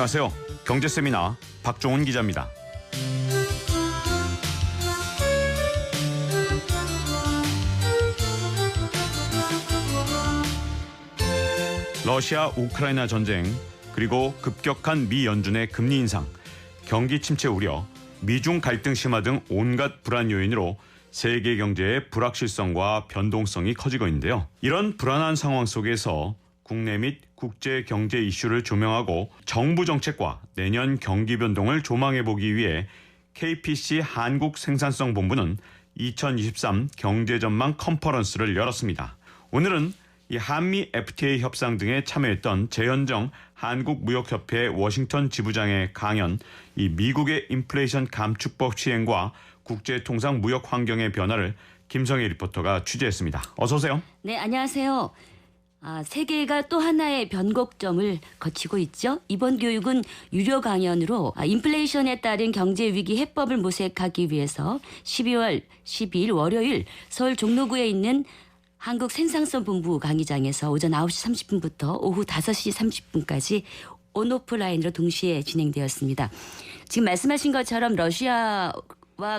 안녕하세요. 경제세미나 박종훈 기자입니다. 러시아 우크라이나 전쟁, 그리고 급격한 미 연준의 금리 인상, 경기 침체 우려, 미중 갈등 심화 등 온갖 불안 요인으로 세계 경제의 불확실성과 변동성이 커지고 있는데요. 이런 불안한 상황 속에서 국내 및 국제 경제 이슈를 조명하고 정부 정책과 내년 경기 변동을 조망해보기 위해 KPC 한국생산성본부는 2023 경제전망 컨퍼런스를 열었습니다. 오늘은 이 한미 FTA 협상 등에 참여했던 재현정 한국무역협회 워싱턴 지부장의 강연, 이 미국의 인플레이션 감축법 시행과 국제통상 무역 환경의 변화를 김성애 리포터가 취재했습니다. 어서 오세요. 네, 안녕하세요. 세계가 또 하나의 변곡점을 거치고 있죠. 이번 교육은 유료 강연으로 인플레이션에 따른 경제 위기 해법을 모색하기 위해서 12월 12일 월요일 서울 종로구에 있는 한국생산성본부 강의장에서 오전 9시 30분부터 오후 5시 30분까지 온오프라인으로 동시에 진행되었습니다. 지금 말씀하신 것처럼 러시아와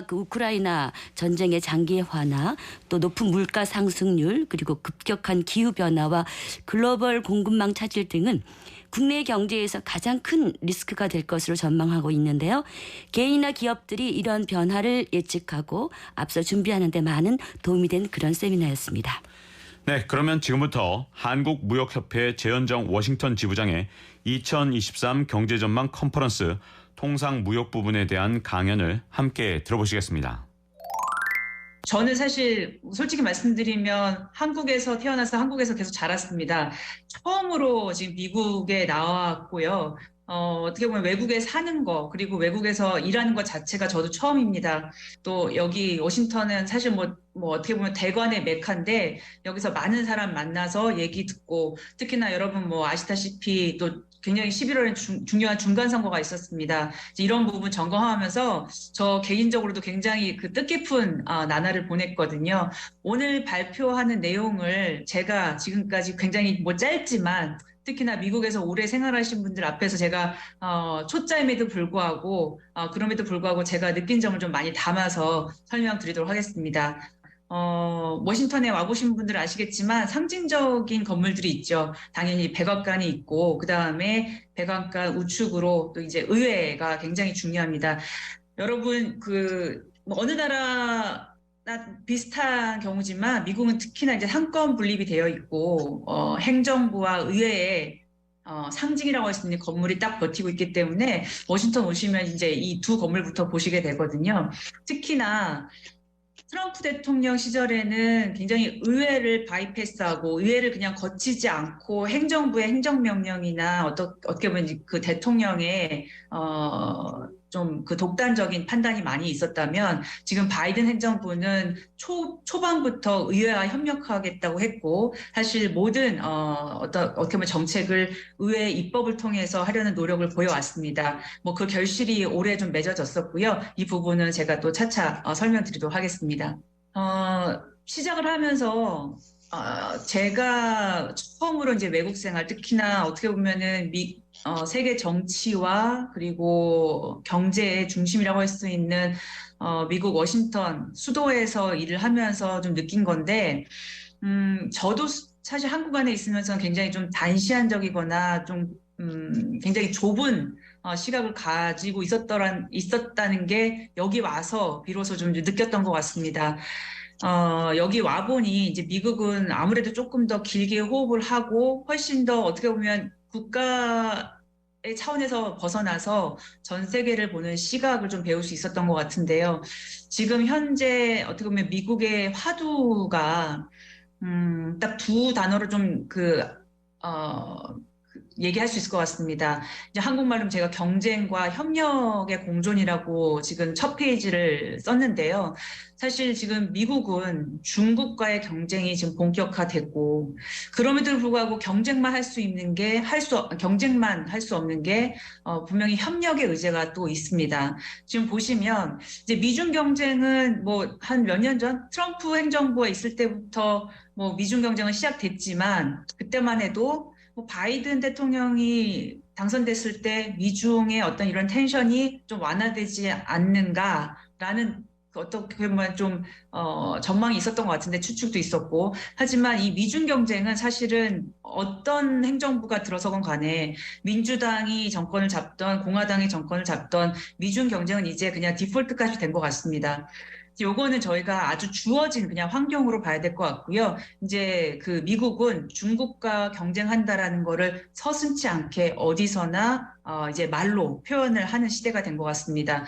그 우크라이나 전쟁의 장기화나 또 높은 물가 상승률, 그리고 급격한 기후 변화와 글로벌 공급망 차질 등은 국내 경제에서 가장 큰 리스크가 될 것으로 전망하고 있는데요. 개인이나 기업들이 이런 변화를 예측하고 앞서 준비하는 데 많은 도움이 된 그런 세미나였습니다. 네, 그러면 지금부터 한국무역협회 재현정 워싱턴 지부장의 2023 경제전망 컨퍼런스 통상무역 부분에 대한 강연을 함께 들어보시겠습니다. 저는 사실 솔직히 말씀드리면 한국에서 태어나서 한국에서 계속 자랐습니다. 처음으로 지금 미국에 나왔고요. 어떻게 보면 외국에 사는 거, 그리고 외국에서 일하는 것 자체가 저도 처음입니다. 또 여기 워싱턴은 사실 뭐 어떻게 보면 대관의 메카인데 여기서 많은 사람 만나서 얘기 듣고, 특히나 여러분 뭐 아시다시피 또 굉장히 11월에 중요한 중간 선거가 있었습니다. 이런 부분 점검하면서 저 개인적으로도 굉장히 그 뜻깊은 나날을 보냈거든요. 오늘 발표하는 내용을 제가 지금까지 굉장히 뭐 짧지만 특히나 미국에서 오래 생활하신 분들 앞에서 제가 초짜임에도 불구하고 그럼에도 불구하고 제가 느낀 점을 좀 많이 담아서 설명드리도록 하겠습니다. 워싱턴에 와보신 분들은 아시겠지만 상징적인 건물들이 있죠. 당연히 백악관이 있고, 그 다음에 백악관 우측으로 또 이제 의회가 굉장히 중요합니다. 여러분, 뭐 어느 나라 비슷한 경우지만 미국은 특히나 이제 상권 분립이 되어 있고, 행정부와 의회의 상징이라고 할 수 있는 건물이 딱 버티고 있기 때문에 워싱턴 오시면 이제 이 두 건물부터 보시게 되거든요. 특히나 트럼프 대통령 시절에는 굉장히 의회를 바이패스하고 의회를 그냥 거치지 않고 행정부의 행정명령이나 어떻게 보면 그 대통령의 좀 그 독단적인 판단이 많이 있었다면, 지금 바이든 행정부는 초반부터 의회와 협력하겠다고 했고, 사실 모든 어떻게 보면 정책을 의회 입법을 통해서 하려는 노력을 보여왔습니다. 뭐 그 결실이 올해 좀 맺어졌었고요. 이 부분은 제가 또 차차 설명드리도록 하겠습니다. 시작을 하면서 제가 처음으로 이제 외국 생활, 특히나 어떻게 보면은 세계 정치와 그리고 경제의 중심이라고 할 수 있는 미국 워싱턴 수도에서 일을 하면서 좀 느낀 건데, 저도 사실 한국 안에 있으면서 굉장히 좀 단시한적이거나 좀 굉장히 좁은 시각을 가지고 있었다는 게 여기 와서 비로소 좀 느꼈던 것 같습니다. 여기 와보니 이제 미국은 아무래도 조금 더 길게 호흡을 하고 훨씬 더 어떻게 보면 국가의 차원에서 벗어나서 전 세계를 보는 시각을 좀 배울 수 있었던 것 같은데요. 지금 현재 어떻게 보면 미국의 화두가 딱 두 단어로 좀 얘기할 수 있을 것 같습니다. 이제 한국말로 제가 경쟁과 협력의 공존이라고 지금 첫 페이지를 썼는데요. 사실 지금 미국은 중국과의 경쟁이 지금 본격화됐고, 그럼에도 불구하고 경쟁만 할 수 없는 게 분명히 협력의 의제가 또 있습니다. 지금 보시면 이제 미중 경쟁은 뭐 한 몇 년 전 트럼프 행정부에 있을 때부터 뭐 미중 경쟁은 시작됐지만, 그때만 해도 뭐 바이든 대통령이 당선됐을 때 미중의 어떤 이런 텐션이 좀 완화되지 않는가라는 어떻게 보면 좀 전망이 있었던 것 같은데 추측도 있었고 하지만 이 미중 경쟁은 사실은 어떤 행정부가 들어서건 간에 민주당이 정권을 잡던 공화당이 정권을 잡던 미중 경쟁은 이제 그냥 디폴트까지 된 것 같습니다. 요거는 저희가 아주 주어진 그냥 환경으로 봐야 될 것 같고요. 이제 그 미국은 중국과 경쟁한다라는 거를 서슴지 않게 어디서나 이제 말로 표현을 하는 시대가 된 것 같습니다.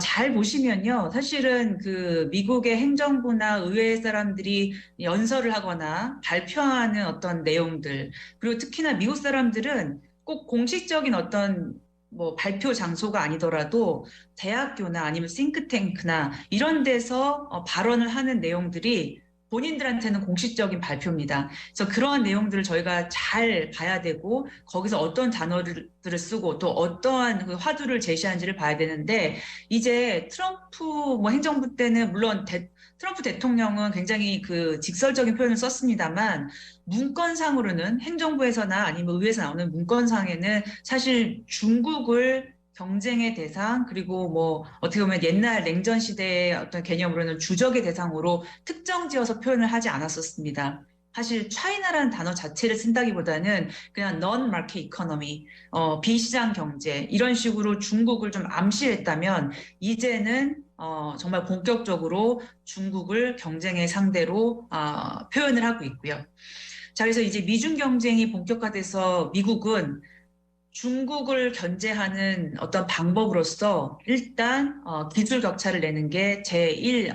잘 보시면요. 사실은 그 미국의 행정부나 의회 사람들이 연설을 하거나 발표하는 어떤 내용들, 그리고 특히나 미국 사람들은 꼭 공식적인 어떤 뭐 발표 장소가 아니더라도 대학교나 아니면 싱크탱크나 이런 데서 발언을 하는 내용들이 본인들한테는 공식적인 발표입니다. 그래서 그러한 내용들을 저희가 잘 봐야 되고 거기서 어떤 단어들을 쓰고 또 어떠한 그 화두를 제시하는지를 봐야 되는데 이제 트럼프 뭐 행정부 때는 물론 트럼프 대통령은 굉장히 그 직설적인 표현을 썼습니다만 문건상으로는 행정부에서나 아니면 의회에서 나오는 문건상에는 사실 중국을 경쟁의 대상 그리고 뭐 어떻게 보면 옛날 냉전 시대의 어떤 개념으로는 주적의 대상으로 특정지어서 표현을 하지 않았었습니다. 사실 차이나라는 단어 자체를 쓴다기보다는 그냥 non-market economy, 비시장 경제 이런 식으로 중국을 좀 암시했다면 이제는 정말 본격적으로 중국을 경쟁의 상대로 표현을 하고 있고요. 자, 그래서 이제 미중 경쟁이 본격화돼서 미국은 중국을 견제하는 어떤 방법으로서 일단 기술 격차를 내는 게 제일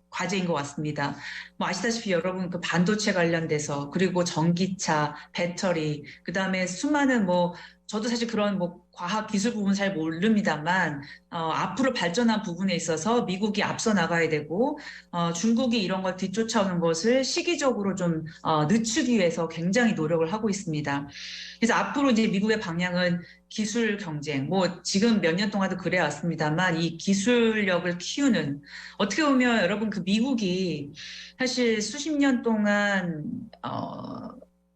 과제인 것 같습니다. 뭐 아시다시피 여러분 그 반도체 관련돼서 그리고 전기차, 배터리, 그다음에 수많은 뭐 저도 사실 그런 뭐 과학 기술 부분 잘 모릅니다만 앞으로 발전한 부분에 있어서 미국이 앞서 나가야 되고 중국이 이런 걸 뒤쫓아오는 것을 시기적으로 좀 늦추기 위해서 굉장히 노력을 하고 있습니다. 그래서 앞으로 이제 미국의 방향은 기술 경쟁, 뭐 지금 몇 년 동안도 그래 왔습니다만 이 기술력을 키우는 어떻게 보면 여러분 그 미국이 사실 수십 년 동안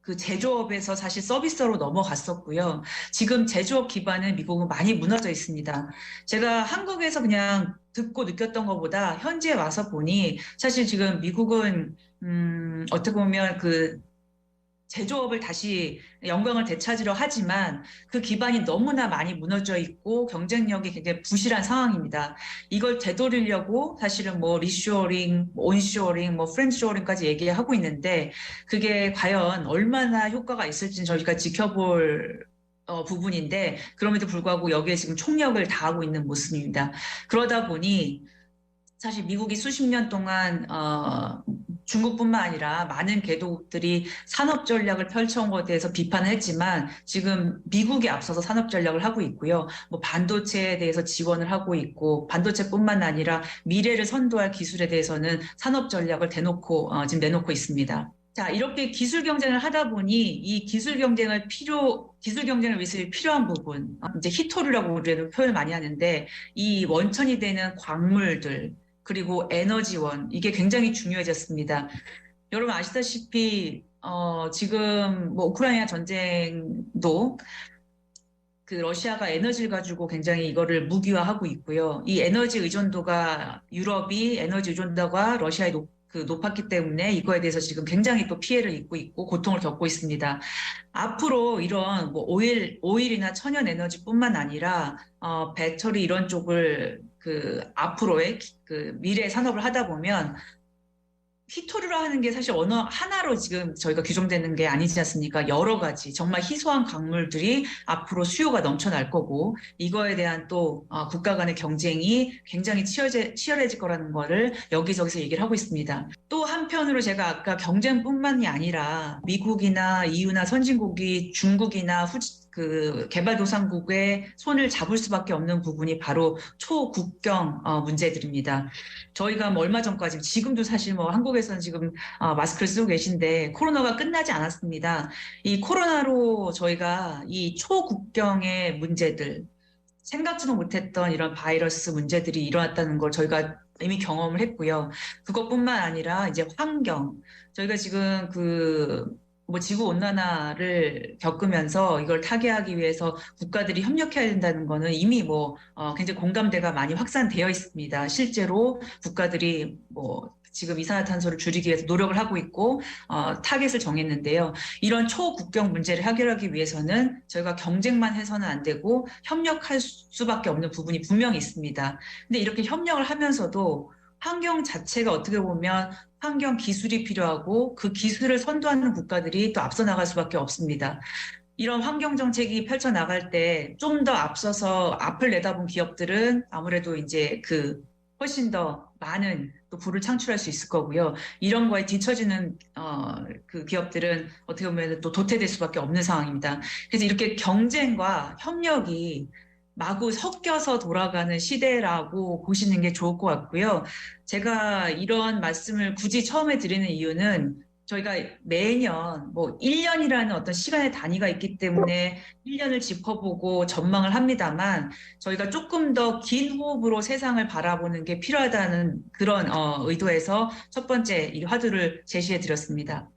그 제조업에서 사실 서비스로 넘어갔었고요. 지금 제조업 기반은 미국은 많이 무너져 있습니다. 제가 한국에서 그냥 듣고 느꼈던 것보다 현지에 와서 보니 사실 지금 미국은 어떻게 보면 그 제조업을 다시 영광을 되찾으려 하지만 그 기반이 너무나 많이 무너져 있고 경쟁력이 굉장히 부실한 상황입니다. 이걸 되돌리려고 사실은 뭐 리쇼어링, 온쇼어링, 뭐 프렌드쇼어링까지 얘기하고 있는데 그게 과연 얼마나 효과가 있을지는 저희가 지켜볼 부분인데 그럼에도 불구하고 여기에 지금 총력을 다하고 있는 모습입니다. 그러다 보니 사실 미국이 수십 년 동안 중국뿐만 아니라 많은 개도국들이 산업 전략을 펼쳐온 것에 대해서 비판을 했지만 지금 미국이 앞서서 산업 전략을 하고 있고요. 뭐 반도체에 대해서 지원을 하고 있고 반도체뿐만 아니라 미래를 선도할 기술에 대해서는 산업 전략을 대놓고 지금 내놓고 있습니다. 자, 이렇게 기술 경쟁을 하다 보니 이 기술 경쟁을 위해서 필요한 부분, 이제 히토류라고 우리는 표현을 많이 하는데 이 원천이 되는 광물들, 그리고 에너지원, 이게 굉장히 중요해졌습니다. 여러분 아시다시피, 지금 뭐 우크라이나 전쟁도 그 러시아가 에너지를 가지고 굉장히 이거를 무기화하고 있고요. 이 에너지 의존도가 유럽이 에너지 의존도가 러시아에 높았기 때문에 이거에 대해서 지금 굉장히 또 피해를 입고 있고 고통을 겪고 있습니다. 앞으로 이런 뭐 오일이나 천연 에너지뿐만 아니라 배터리 이런 쪽을 그 앞으로의 그 미래 산업을 하다 보면 히토류라 하는 게 사실 언어 하나로 지금 저희가 규정되는 게 아니지 않습니까? 여러 가지 정말 희소한 광물들이 앞으로 수요가 넘쳐날 거고 이거에 대한 또 국가 간의 경쟁이 굉장히 치열해질 거라는 거를 여기저기서 얘기를 하고 있습니다. 또 한편으로 제가 아까 경쟁뿐만이 아니라 미국이나 EU나 선진국이 중국이나 그 개발도상국의 손을 잡을 수밖에 없는 부분이 바로 초국경 문제들입니다. 저희가 뭐 얼마 전까지 지금도 사실 뭐 한국에서는 지금 마스크를 쓰고 계신데 코로나가 끝나지 않았습니다. 이 코로나로 저희가 이 초국경의 문제들 생각지도 못했던 이런 바이러스 문제들이 일어났다는 걸 저희가 이미 경험을 했고요. 그것뿐만 아니라 이제 환경 저희가 지금 그 뭐 지구 온난화를 겪으면서 이걸 타개하기 위해서 국가들이 협력해야 된다는 거는 이미 굉장히 공감대가 많이 확산되어 있습니다. 실제로 국가들이 지금 이산화탄소를 줄이기 위해서 노력을 하고 있고 타겟을 정했는데요. 이런 초국경 문제를 해결하기 위해서는 저희가 경쟁만 해서는 안 되고 협력할 수밖에 없는 부분이 분명히 있습니다. 근데 이렇게 협력을 하면서도 환경 자체가 어떻게 보면 환경 기술이 필요하고 그 기술을 선도하는 국가들이 또 앞서 나갈 수밖에 없습니다. 이런 환경 정책이 펼쳐 나갈 때 좀 더 앞서서 앞을 내다본 기업들은 아무래도 이제 훨씬 더 많은 또 부를 창출할 수 있을 거고요. 이런 거에 뒤처지는 그 기업들은 어떻게 보면 또 도태될 수밖에 없는 상황입니다. 그래서 이렇게 경쟁과 협력이 마구 섞여서 돌아가는 시대라고 보시는 게 좋을 것 같고요. 제가 이런 말씀을 굳이 처음에 드리는 이유는 저희가 매년 1년이라는 어떤 시간의 단위가 있기 때문에 1년을 짚어보고 전망을 합니다만 저희가 조금 더 긴 호흡으로 세상을 바라보는 게 필요하다는 그런 의도에서 첫 번째 이 화두를 제시해 드렸습니다.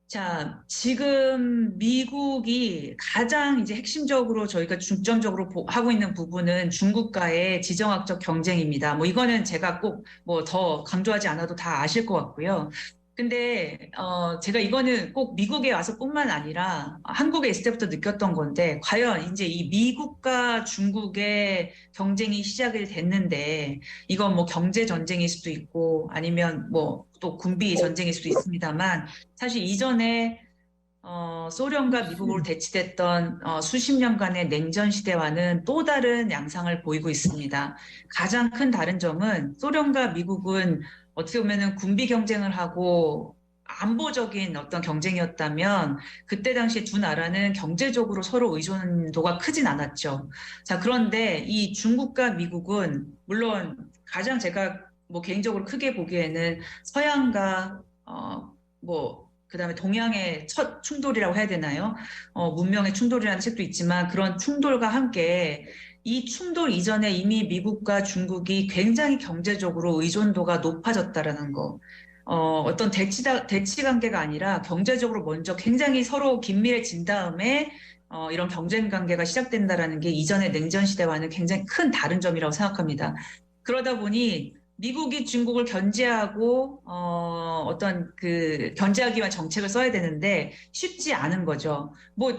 자, 지금 미국이 가장 이제 핵심적으로 저희가 중점적으로 하고 있는 부분은 중국과의 지정학적 경쟁입니다. 이거는 제가 꼭 더 강조하지 않아도 다 아실 것 같고요. 근데 제가 이거는 꼭 미국에 와서뿐만 아니라 한국에 있을 때부터 느꼈던 건데 과연 이제 이 미국과 중국의 경쟁이 시작이 됐는데 이건 경제 전쟁일 수도 있고 아니면 또 군비 전쟁일 수도 있습니다만 사실 이전에 소련과 미국으로 대치됐던 수십 년간의 냉전 시대와는 또 다른 양상을 보이고 있습니다. 가장 큰 다른 점은 소련과 미국은 어떻게 보면은 군비 경쟁을 하고 안보적인 어떤 경쟁이었다면 그때 당시에 두 나라는 경제적으로 서로 의존도가 크진 않았죠. 자, 그런데 이 중국과 미국은 물론 가장 제가 개인적으로 크게 보기에는 서양과 그다음에 동양의 첫 충돌이라고 해야 되나요? 문명의 충돌이라는 책도 있지만 그런 충돌과 함께 이 충돌 이전에 이미 미국과 중국이 굉장히 경제적으로 의존도가 높아졌다라는 거. 어떤 대치 관계가 아니라 경제적으로 먼저 굉장히 서로 긴밀해진 다음에 이런 경쟁 관계가 시작된다라는 게 이전의 냉전 시대와는 굉장히 큰 다른 점이라고 생각합니다. 그러다 보니 미국이 중국을 견제하고 견제하기 위한 정책을 써야 되는데 쉽지 않은 거죠.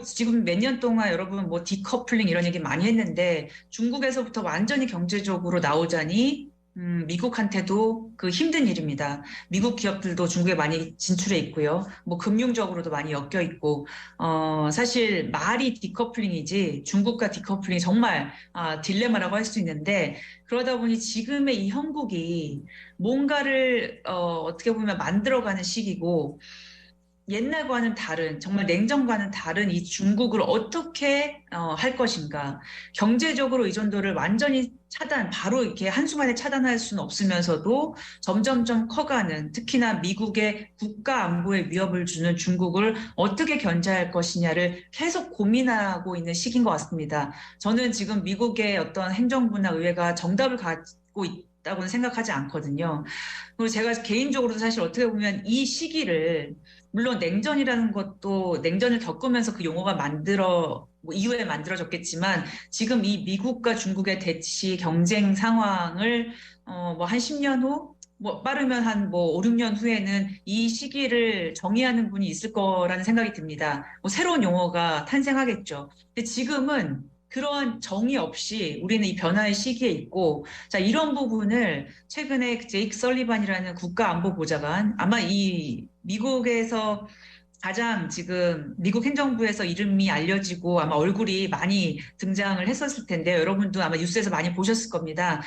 지금 몇 년 동안 여러분 디커플링 이런 얘기 많이 했는데 중국에서부터 완전히 경제적으로 나오자니 미국한테도 힘든 일입니다. 미국 기업들도 중국에 많이 진출해 있고요. 금융적으로도 많이 엮여 있고, 사실 말이 디커플링이지 중국과 디커플링이 정말 딜레마라고 할 수 있는데 그러다 보니 지금의 이 형국이 뭔가를 어떻게 보면 만들어가는 시기고 옛날과는 다른 정말 냉전과는 다른 이 중국을 어떻게 할 것인가. 경제적으로 의존도를 완전히 바로 이렇게 한순간에 차단할 수는 없으면서도 점점점 커가는 특히나 미국의 국가 안보에 위협을 주는 중국을 어떻게 견제할 것이냐를 계속 고민하고 있는 시기인 것 같습니다. 저는 지금 미국의 어떤 행정부나 의회가 정답을 갖고 있다고는 생각하지 않거든요. 그리고 제가 개인적으로도 사실 어떻게 보면 이 시기를 물론 냉전이라는 것도 냉전을 겪으면서 그 용어가 이후에 만들어졌겠지만 지금 이 미국과 중국의 대치 경쟁 상황을 한 10년 후 빠르면 한 5, 6년 후에는 이 시기를 정의하는 분이 있을 거라는 생각이 듭니다. 새로운 용어가 탄생하겠죠. 근데 지금은 그런 정의 없이 우리는 이 변화의 시기에 있고, 자, 이런 부분을 최근에 제이크 설리반이라는 국가안보보좌관, 아마 이 미국에서 가장 지금 미국 행정부에서 이름이 알려지고 아마 얼굴이 많이 등장을 했었을 텐데요. 여러분도 아마 뉴스에서 많이 보셨을 겁니다.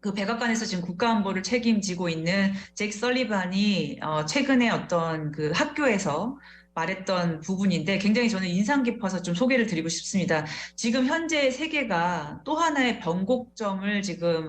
그 백악관에서 지금 국가안보를 책임지고 있는 제이크 설리반이 최근에 어떤 그 학교에서 말했던 부분인데 굉장히 저는 인상 깊어서 좀 소개를 드리고 싶습니다. 지금 현재 세계가 또 하나의 변곡점을 지금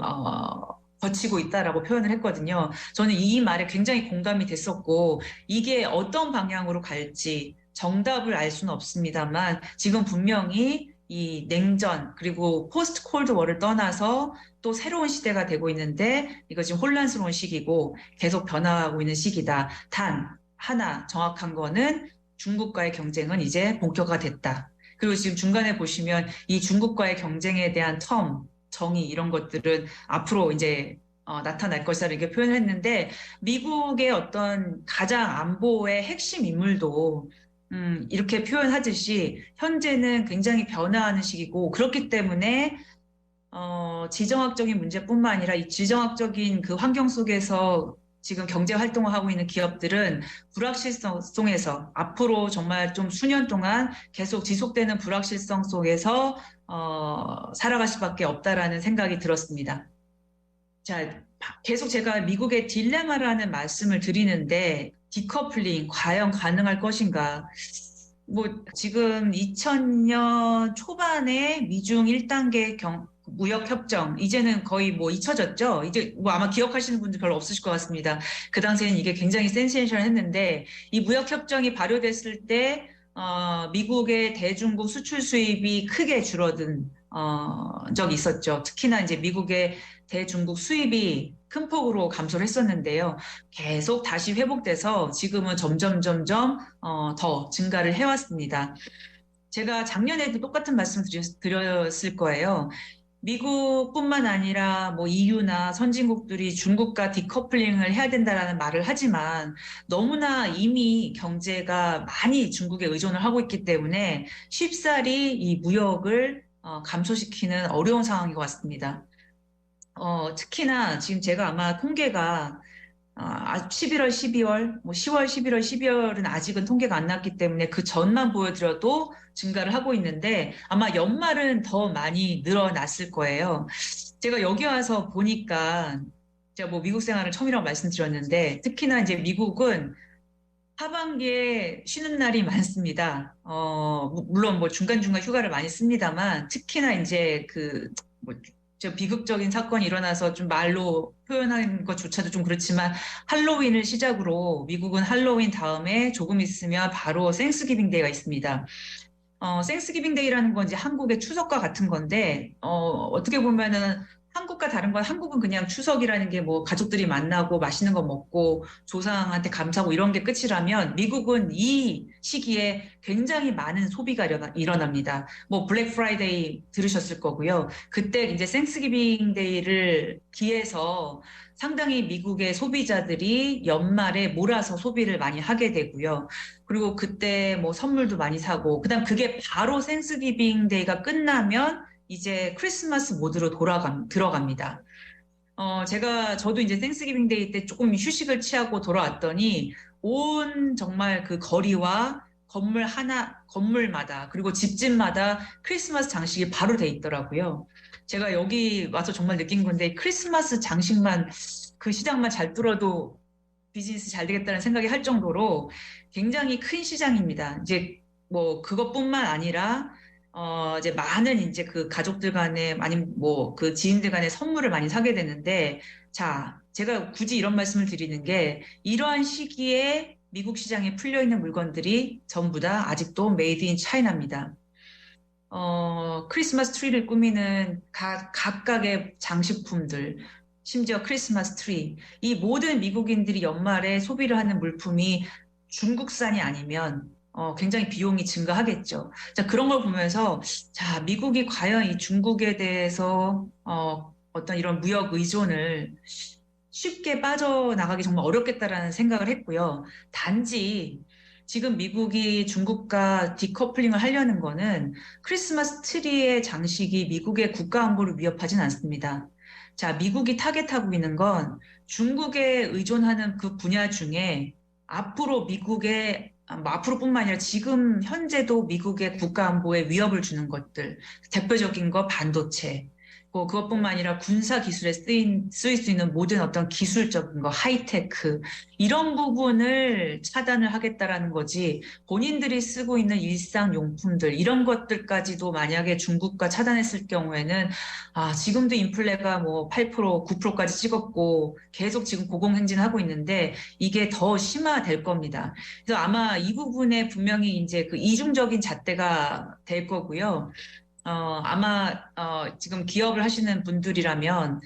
거치고 있다라고 표현을 했거든요. 저는 이 말에 굉장히 공감이 됐었고 이게 어떤 방향으로 갈지 정답을 알 수는 없습니다만 지금 분명히 이 냉전 그리고 포스트 콜드 워를 떠나서 또 새로운 시대가 되고 있는데 이거 지금 혼란스러운 시기고 계속 변화하고 있는 시기다. 단 하나 정확한 거는 중국과의 경쟁은 이제 본격화됐다. 그리고 지금 중간에 보시면 이 중국과의 경쟁에 대한 정의 이런 것들은 앞으로 이제 나타날 것이다 이렇게 표현을 했는데 미국의 어떤 가장 안보의 핵심 인물도 이렇게 표현하듯이 현재는 굉장히 변화하는 시기고 그렇기 때문에 지정학적인 문제뿐만 아니라 이 지정학적인 그 환경 속에서 지금 경제 활동을 하고 있는 기업들은 불확실성 속에서 앞으로 정말 좀 수년 동안 계속 지속되는 불확실성 속에서 살아갈 수밖에 없다라는 생각이 들었습니다. 자, 계속 제가 미국의 딜레마라는 말씀을 드리는데 디커플링 과연 가능할 것인가? 뭐 지금 2000년 초반에 미중 1단계 무역 협정 이제는 거의 뭐 잊혀졌죠. 이제 뭐 아마 기억하시는 분들 별로 없으실 것 같습니다. 그 당시에는 이게 굉장히 센세이션했는데 이 무역 협정이 발효됐을 때 미국의 대중국 수출 수입이 크게 줄어든 적이 있었죠. 특히나 이제 미국의 대중국 수입이 큰 폭으로 감소를 했었는데요. 계속 다시 회복돼서 지금은 점점 더 증가를 해왔습니다. 제가 작년에도 똑같은 말씀 드렸을 거예요. 미국뿐만 아니라 뭐 EU나 선진국들이 중국과 디커플링을 해야 된다라는 말을 하지만 너무나 이미 경제가 많이 중국에 의존을 하고 있기 때문에 쉽사리 이 무역을 감소시키는 어려운 상황인 것 같습니다. 특히나 지금 제가 아마 통계가 11월, 12월, 뭐 10월, 11월, 12월은 아직은 통계가 안 났기 때문에 그 전만 보여드려도 증가를 하고 있는데 아마 연말은 더 많이 늘어났을 거예요. 제가 여기 와서 보니까 제가 뭐 미국 생활을 처음이라고 말씀드렸는데 특히나 이제 미국은 하반기에 쉬는 날이 많습니다. 물론 뭐 중간중간 휴가를 많이 씁니다만 특히나 이제 저 비극적인 사건이 일어나서 좀 말로 표현하는 것조차도 좀 그렇지만 할로윈을 시작으로 미국은 할로윈 다음에 조금 있으면 바로 생스기빙 데이가 있습니다. 생스기빙 데이라는 건 이제 한국의 추석과 같은 건데 어떻게 보면은 한국과 다른 건 한국은 그냥 추석이라는 게 뭐 가족들이 만나고 맛있는 거 먹고 조상한테 감사하고 이런 게 끝이라면 미국은 이 시기에 굉장히 많은 소비가 일어납니다. 뭐 블랙 프라이데이 들으셨을 거고요. 그때 이제 생스기빙 데이를 기해서 상당히 미국의 소비자들이 연말에 몰아서 소비를 많이 하게 되고요. 그리고 그때 뭐 선물도 많이 사고 그다음 그게 바로 생스기빙 데이가 끝나면 이제 크리스마스 모드로 들어갑니다. 저도 이제 땡스기빙 데이 때 조금 휴식을 취하고 돌아왔더니 온 정말 그 거리와 건물마다 그리고 집집마다 크리스마스 장식이 바로 돼 있더라고요. 제가 여기 와서 정말 느낀 건데 크리스마스 장식만 그 시장만 잘 뚫어도 비즈니스 잘 되겠다는 생각이 할 정도로 굉장히 큰 시장입니다. 이제 뭐 그것뿐만 아니라 이제 많은 이제 그 가족들 간에 아니면 뭐 그 지인들 간에 선물을 많이 사게 되는데 자, 제가 굳이 이런 말씀을 드리는 게 이러한 시기에 미국 시장에 풀려 있는 물건들이 전부 다 아직도 메이드 인 차이나입니다. 크리스마스 트리를 꾸미는 각각의 장식품들, 심지어 크리스마스 트리, 이 모든 미국인들이 연말에 소비를 하는 물품이 중국산이 아니면 굉장히 비용이 증가하겠죠. 자, 그런 걸 보면서, 자, 미국이 과연 이 중국에 대해서, 어떤 이런 무역 의존을 쉽게 빠져나가기 정말 어렵겠다라는 생각을 했고요. 단지 지금 미국이 중국과 디커플링을 하려는 거는 크리스마스 트리의 장식이 미국의 국가 안보를 위협하진 않습니다. 자, 미국이 타겟하고 있는 건 중국에 의존하는 그 분야 중에 앞으로뿐만 아니라 지금 현재도 미국의 국가 안보에 위협을 주는 것들, 대표적인 거 반도체, 그것뿐만 아니라 군사 기술에 쓰일 수 있는 모든 어떤 기술적인 거, 하이테크, 이런 부분을 차단을 하겠다라는 거지, 본인들이 쓰고 있는 일상용품들, 이런 것들까지도 만약에 중국과 차단했을 경우에는, 지금도 인플레가 뭐 8%, 9%까지 찍었고, 계속 지금 고공행진하고 있는데, 이게 더 심화될 겁니다. 그래서 아마 이 부분에 분명히 이제 그 이중적인 잣대가 될 거고요. 지금 기업을 하시는 분들이라면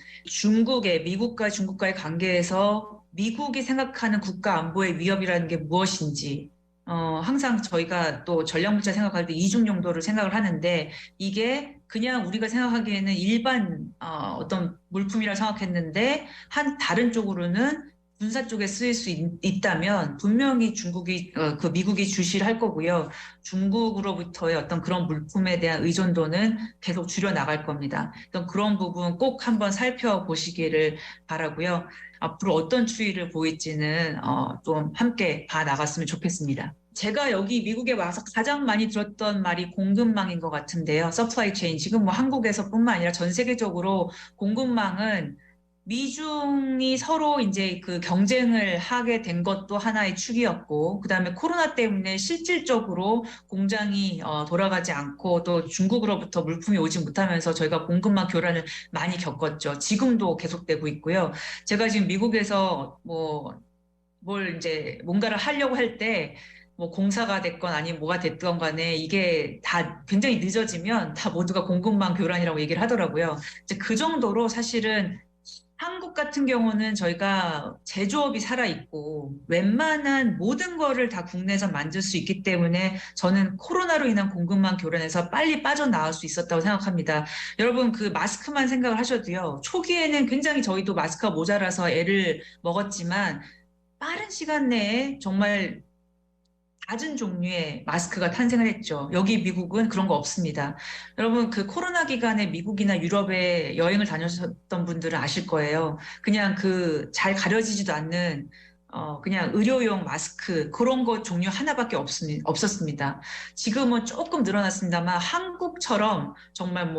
미국과 중국과의 관계에서 미국이 생각하는 국가 안보의 위협이라는 게 무엇인지, 항상 저희가 또 전략물자 생각할 때 이중 용도를 생각을 하는데 이게 그냥 우리가 생각하기에는 일반 어떤 물품이라 생각했는데 한 다른 쪽으로는 군사 쪽에 쓰일 수 있다면 분명히 그 미국이 주시를 할 거고요. 중국으로부터의 어떤 그런 물품에 대한 의존도는 계속 줄여 나갈 겁니다. 그런 부분 꼭 한번 살펴보시기를 바라고요. 앞으로 어떤 추이를 보일지는 좀 함께 봐 나갔으면 좋겠습니다. 제가 여기 미국에 와서 가장 많이 들었던 말이 공급망인 것 같은데요. 서플라이 체인. 지금 뭐 한국에서뿐만 아니라 전 세계적으로 공급망은 미중이 서로 이제 그 경쟁을 하게 된 것도 하나의 축이었고, 그다음에 코로나 때문에 실질적으로 공장이 돌아가지 않고 또 중국으로부터 물품이 오지 못하면서 저희가 공급망 교란을 많이 겪었죠. 지금도 계속되고 있고요. 제가 지금 미국에서 뭘 이제 뭔가를 하려고 할 때 뭐 공사가 됐건 아니면 뭐가 됐건 간에 이게 다 굉장히 늦어지면 다 모두가 공급망 교란이라고 얘기를 하더라고요. 이제 그 정도로 사실은 한국 같은 경우는 저희가 제조업이 살아있고 웬만한 모든 거를 다 국내에서 만들 수 있기 때문에 저는 코로나로 인한 공급망 교란에서 빨리 빠져나올 수 있었다고 생각합니다. 여러분 그 마스크만 생각을 하셔도요. 초기에는 굉장히 저희도 마스크가 모자라서 애를 먹었지만 빠른 시간 내에 정말 낮은 종류의 마스크가 탄생을 했죠. 여기 미국은 그런 거 없습니다. 여러분 그 코로나 기간에 미국이나 유럽에 여행을 다녀셨던 분들은 아실 거예요. 그냥 그 잘 가려지지도 않는 그냥 의료용 마스크 그런 거 종류 하나밖에 없었습니다. 지금은 조금 늘어났습니다만 한국처럼 정말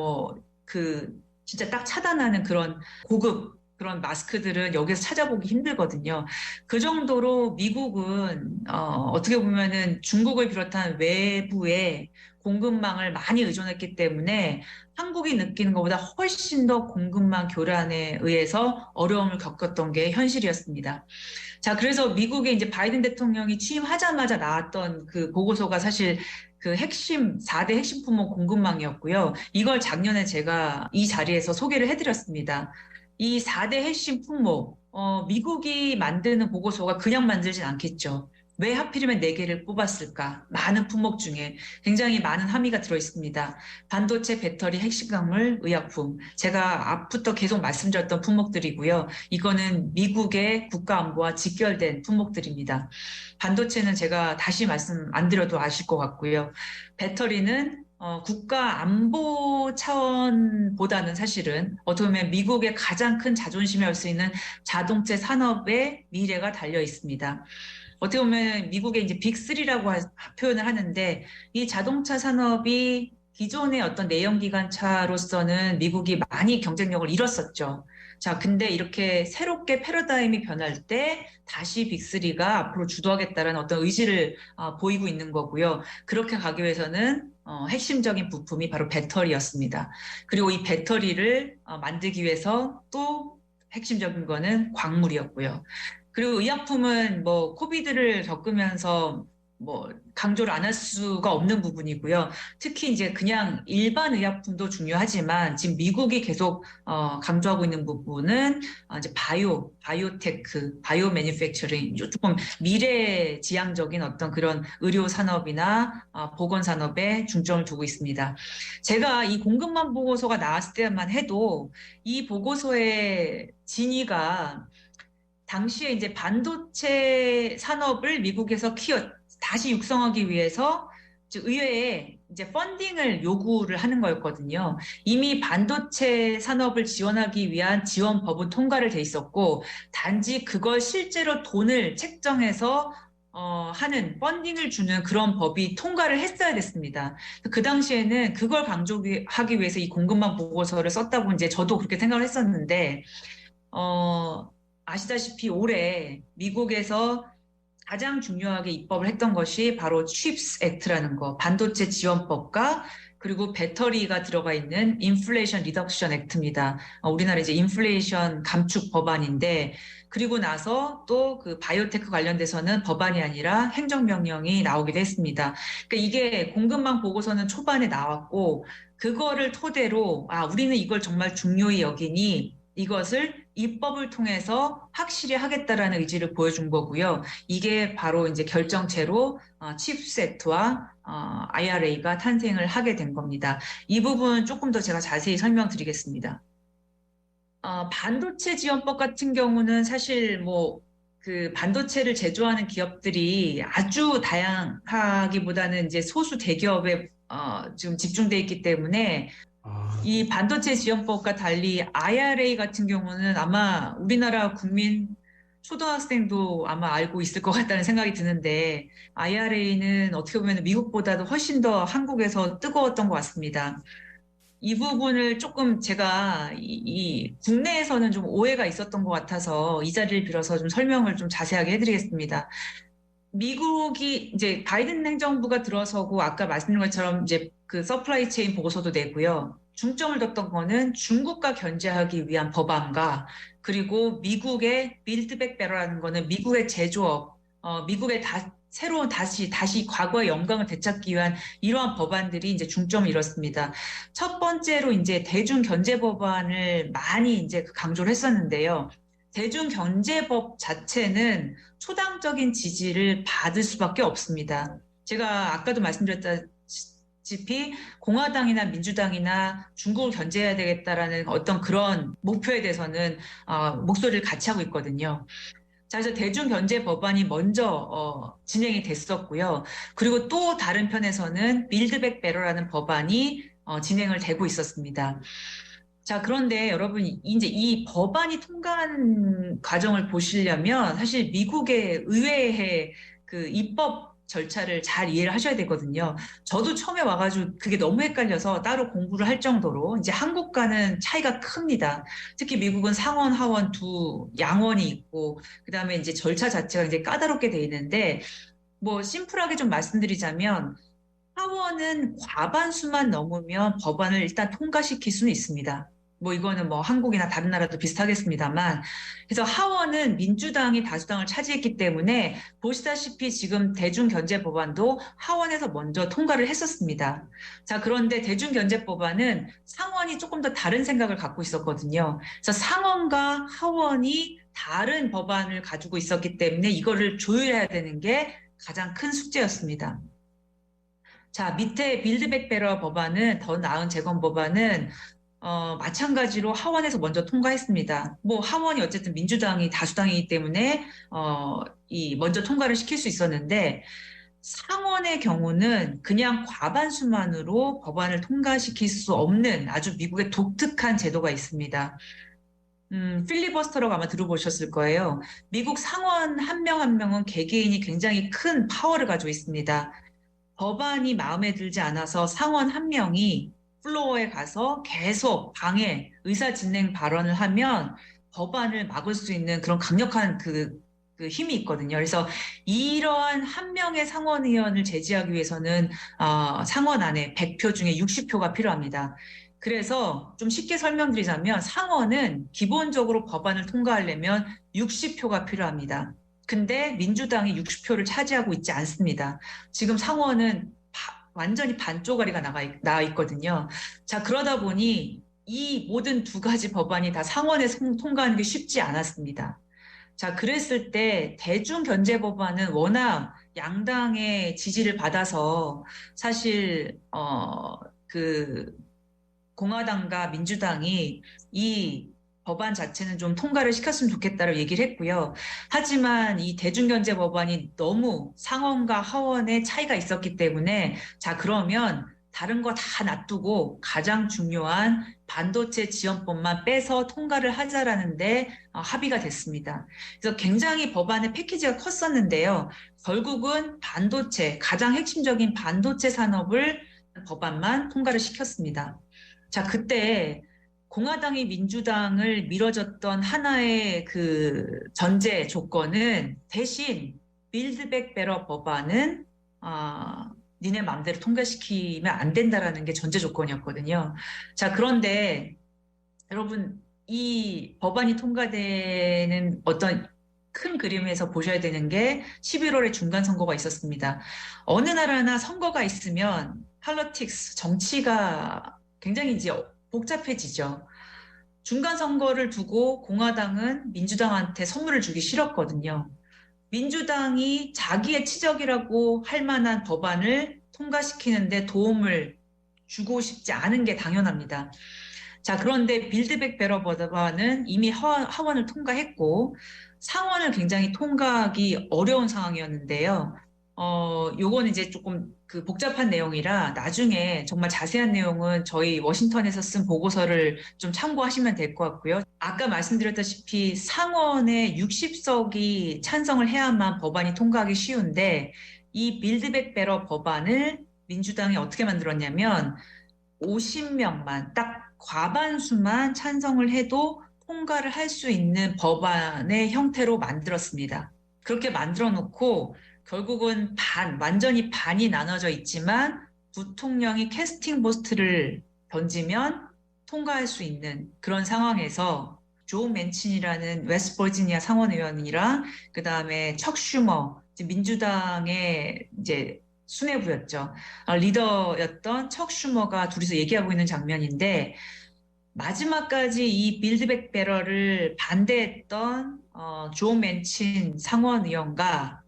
진짜 딱 차단하는 그런 고급 그런 마스크들은 여기서 찾아보기 힘들거든요. 그 정도로 미국은 어떻게 보면은 중국을 비롯한 외부의 공급망을 많이 의존했기 때문에 한국이 느끼는 것보다 훨씬 더 공급망 교란에 의해서 어려움을 겪었던 게 현실이었습니다. 자, 그래서 미국의 이제 바이든 대통령이 취임하자마자 나왔던 그 보고서가 사실 그 4대 핵심 품목 공급망이었고요. 이걸 작년에 제가 이 자리에서 소개를 해드렸습니다. 이 4대 핵심 품목, 미국이 만드는 보고서가 그냥 만들진 않겠죠. 왜 하필이면 4개를 뽑았을까? 많은 품목 중에 굉장히 많은 함의가 들어있습니다. 반도체, 배터리, 핵심광물, 의약품. 제가 앞부터 계속 말씀드렸던 품목들이고요. 이거는 미국의 국가안보와 직결된 품목들입니다. 반도체는 제가 다시 말씀 안 드려도 아실 것 같고요. 배터리는 국가 안보 차원보다는 사실은 어떻게 보면 미국의 가장 큰 자존심이 할 수 있는 자동차 산업의 미래가 달려 있습니다. 어떻게 보면 미국의 이제 빅3라고 표현을 하는데 이 자동차 산업이 기존의 어떤 내연기관차로서는 미국이 많이 경쟁력을 잃었었죠. 자, 근데 이렇게 새롭게 패러다임이 변할 때 다시 빅3가 앞으로 주도하겠다는 어떤 의지를 보이고 있는 거고요. 그렇게 가기 위해서는 핵심적인 부품이 바로 배터리였습니다. 그리고 이 배터리를 만들기 위해서 또 핵심적인 거는 광물이었고요. 그리고 의약품은 코비드를 겪으면서 강조를 안 할 수가 없는 부분이고요. 특히 이제 그냥 일반 의약품도 중요하지만 지금 미국이 계속 강조하고 있는 부분은 이제 바이오테크, 바이오 매니팩처링, 조금 미래지향적인 어떤 그런 의료 산업이나 보건 산업에 중점을 두고 있습니다. 제가 이 공급망 보고서가 나왔을 때만 해도 이 보고서의 진위가 당시에 이제 반도체 산업을 미국에서 다시 육성하기 위해서 의회에 이제 펀딩을 요구를 하는 거였거든요. 이미 반도체 산업을 지원하기 위한 지원법은 통과를 돼 있었고, 단지 그걸 실제로 돈을 책정해서 하는 펀딩을 주는 그런 법이 통과를 했어야 됐습니다. 그 당시에는 그걸 강조하기 위해서 이 공급망 보고서를 썼다고 이제 저도 그렇게 생각을 했었는데, 아시다시피 올해 미국에서 가장 중요하게 입법을 했던 것이 바로 CHIPS Act라는 거, 반도체 지원법과 그리고 배터리가 들어가 있는 인플레이션 리덕션 액트입니다. 우리나라 이제 인플레이션 감축 법안인데, 그리고 나서 또 그 바이오테크 관련돼서는 법안이 아니라 행정명령이 나오기도 했습니다. 그러니까 이게 공급망 보고서는 초반에 나왔고, 그거를 토대로 우리는 이걸 정말 중요히 여기니 이것을 입법을 통해서 확실히 하겠다라는 의지를 보여준 거고요. 이게 바로 이제 결정체로 칩스 액트와 IRA가 탄생을 하게 된 겁니다. 이 부분 조금 더 제가 자세히 설명드리겠습니다. 반도체 지원법 같은 경우는 사실 뭐 그 반도체를 제조하는 기업들이 아주 다양하기보다는 이제 소수 대기업에 지금 집중돼 있기 때문에 이 반도체 지원법과 달리 IRA 같은 경우는 아마 우리나라 국민 초등학생도 아마 알고 있을 것 같다는 생각이 드는데 IRA는 어떻게 보면 미국보다도 훨씬 더 한국에서 뜨거웠던 것 같습니다. 이 부분을 조금 제가 이 국내에서는 좀 오해가 있었던 것 같아서 이 자리를 빌어서 좀 설명을 좀 자세하게 해드리겠습니다. 미국이 이제 바이든 행정부가 들어서고 아까 말씀드린 것처럼 이제 그 서플라이 체인 보고서도 내고요. 중점을 뒀던 거는 중국과 견제하기 위한 법안과 그리고 미국의 빌드백 베러라는 거는 미국의 제조업, 미국의 새로운 다시 과거의 영광을 되찾기 위한 이러한 법안들이 이제 중점을 이뤘습니다. 첫 번째로 이제 대중경제법안을 많이 이제 강조를 했었는데요. 대중경제법 자체는 초당적인 지지를 받을 수밖에 없습니다. 제가 아까도 말씀드렸다시피 공화당이나 민주당이나 중국을 견제해야 되겠다라는 어떤 그런 목표에 대해서는 목소리를 같이 하고 있거든요. 자, 그래서 대중경제 법안이 먼저 진행이 됐었고요. 그리고 또 다른 편에서는 빌드백 베러라는 법안이 진행을 되고 있었습니다. 자, 그런데 여러분 이제 이 법안이 통과한 과정을 보시려면 사실 미국의 의회의 그 입법 절차를 잘 이해를 하셔야 되거든요. 저도 처음에 와가지고 그게 너무 헷갈려서 따로 공부를 할 정도로 이제 한국과는 차이가 큽니다. 특히 미국은 상원, 하원 두 양원이 있고 그다음에 이제 절차 자체가 이제 까다롭게 돼 있는데 뭐 심플하게 좀 말씀드리자면 하원은 과반수만 넘으면 법안을 일단 통과시킬 수는 있습니다. 뭐 이거는 뭐 한국이나 다른 나라도 비슷하겠습니다만 그래서 하원은 민주당이 다수당을 차지했기 때문에 보시다시피 지금 대중경제법안도 하원에서 먼저 통과를 했었습니다. 자, 그런데 대중경제법안은 상원이 조금 더 다른 생각을 갖고 있었거든요. 그래서 상원과 하원이 다른 법안을 가지고 있었기 때문에 이거를 조율해야 되는 게 가장 큰 숙제였습니다. 자, 밑에 빌드백 베러 법안은 더 나은 재건 법안은 마찬가지로 하원에서 먼저 통과했습니다. 뭐 하원이 어쨌든 민주당이 다수당이기 때문에 먼저 통과를 시킬 수 있었는데 상원의 경우는 그냥 과반수만으로 법안을 통과시킬 수 없는 아주 미국의 독특한 제도가 있습니다. 필리버스터라고 아마 들어보셨을 거예요. 미국 상원 한 명 한 명은 개개인이 굉장히 큰 파워를 가지고 있습니다. 법안이 마음에 들지 않아서 상원 한 명이 플로어에 가서 계속 방해, 의사진행 발언을 하면 법안을 막을 수 있는 그런 강력한 그 힘이 있거든요. 그래서 이러한 한 명의 상원의원을 제지하기 위해서는 상원 안에 100표 중에 60표가 필요합니다. 그래서 좀 쉽게 설명드리자면 상원은 기본적으로 법안을 통과하려면 60표가 필요합니다. 근데 민주당이 60표를 차지하고 있지 않습니다. 지금 상원은 완전히 반쪼가리가 나와 있거든요. 자, 그러다 보니 이 모든 두 가지 법안이 다 상원에서 통과하는 게 쉽지 않았습니다. 자, 그랬을 때 대중경제법안은 워낙 양당의 지지를 받아서 사실 그 공화당과 민주당이 이 법안 자체는 좀 통과를 시켰으면 좋겠다고 얘기를 했고요. 하지만 이 대중경제 법안이 너무 상원과 하원의 차이가 있었기 때문에 자, 그러면 다른 거 다 놔두고 가장 중요한 반도체 지원법만 빼서 통과를 하자라는데 합의가 됐습니다. 그래서 굉장히 법안의 패키지가 컸었는데요. 결국은 반도체, 가장 핵심적인 반도체 산업을 법안만 통과를 시켰습니다. 자, 그때 공화당이 민주당을 밀어줬던 하나의 그 전제 조건은 대신 빌드백 베러 법안은 니네 마음대로 통과시키면 안 된다라는 게 전제 조건이었거든요. 자, 그런데 여러분 이 법안이 통과되는 어떤 큰 그림에서 보셔야 되는 게 11월에 중간 선거가 있었습니다. 어느 나라나 선거가 있으면 폴리틱스, 정치가 굉장히 이제 복잡해지죠. 중간 선거를 두고 공화당은 민주당한테 선물을 주기 싫었거든요. 민주당이 자기의 치적이라고 할 만한 법안을 통과시키는데 도움을 주고 싶지 않은 게 당연합니다. 자, 그런데 빌드백 베러 법안은 이미 하원을 통과했고 상원을 굉장히 통과하기 어려운 상황이었는데요. 요거는 이제 조금 그 복잡한 내용이라 나중에 정말 자세한 내용은 저희 워싱턴에서 쓴 보고서를 좀 참고하시면 될 것 같고요. 아까 말씀드렸다시피 상원에 60석이 찬성을 해야만 법안이 통과하기 쉬운데 이 빌드백 베러 법안을 민주당이 어떻게 만들었냐면 50명만 딱 과반수만 찬성을 해도 통과를 할 수 있는 법안의 형태로 만들었습니다. 그렇게 만들어 놓고 결국은 완전히 반이 나눠져 있지만 부통령이 캐스팅 보트를 던지면 통과할 수 있는 그런 상황에서 조 맨친이라는 웨스트버지니아 상원의원이랑 그 다음에 척 슈머 민주당의 이제 수뇌부였죠. 리더였던 척 슈머가 둘이서 얘기하고 있는 장면인데 마지막까지 이 빌드백 베러를 반대했던 조 맨친 상원의원과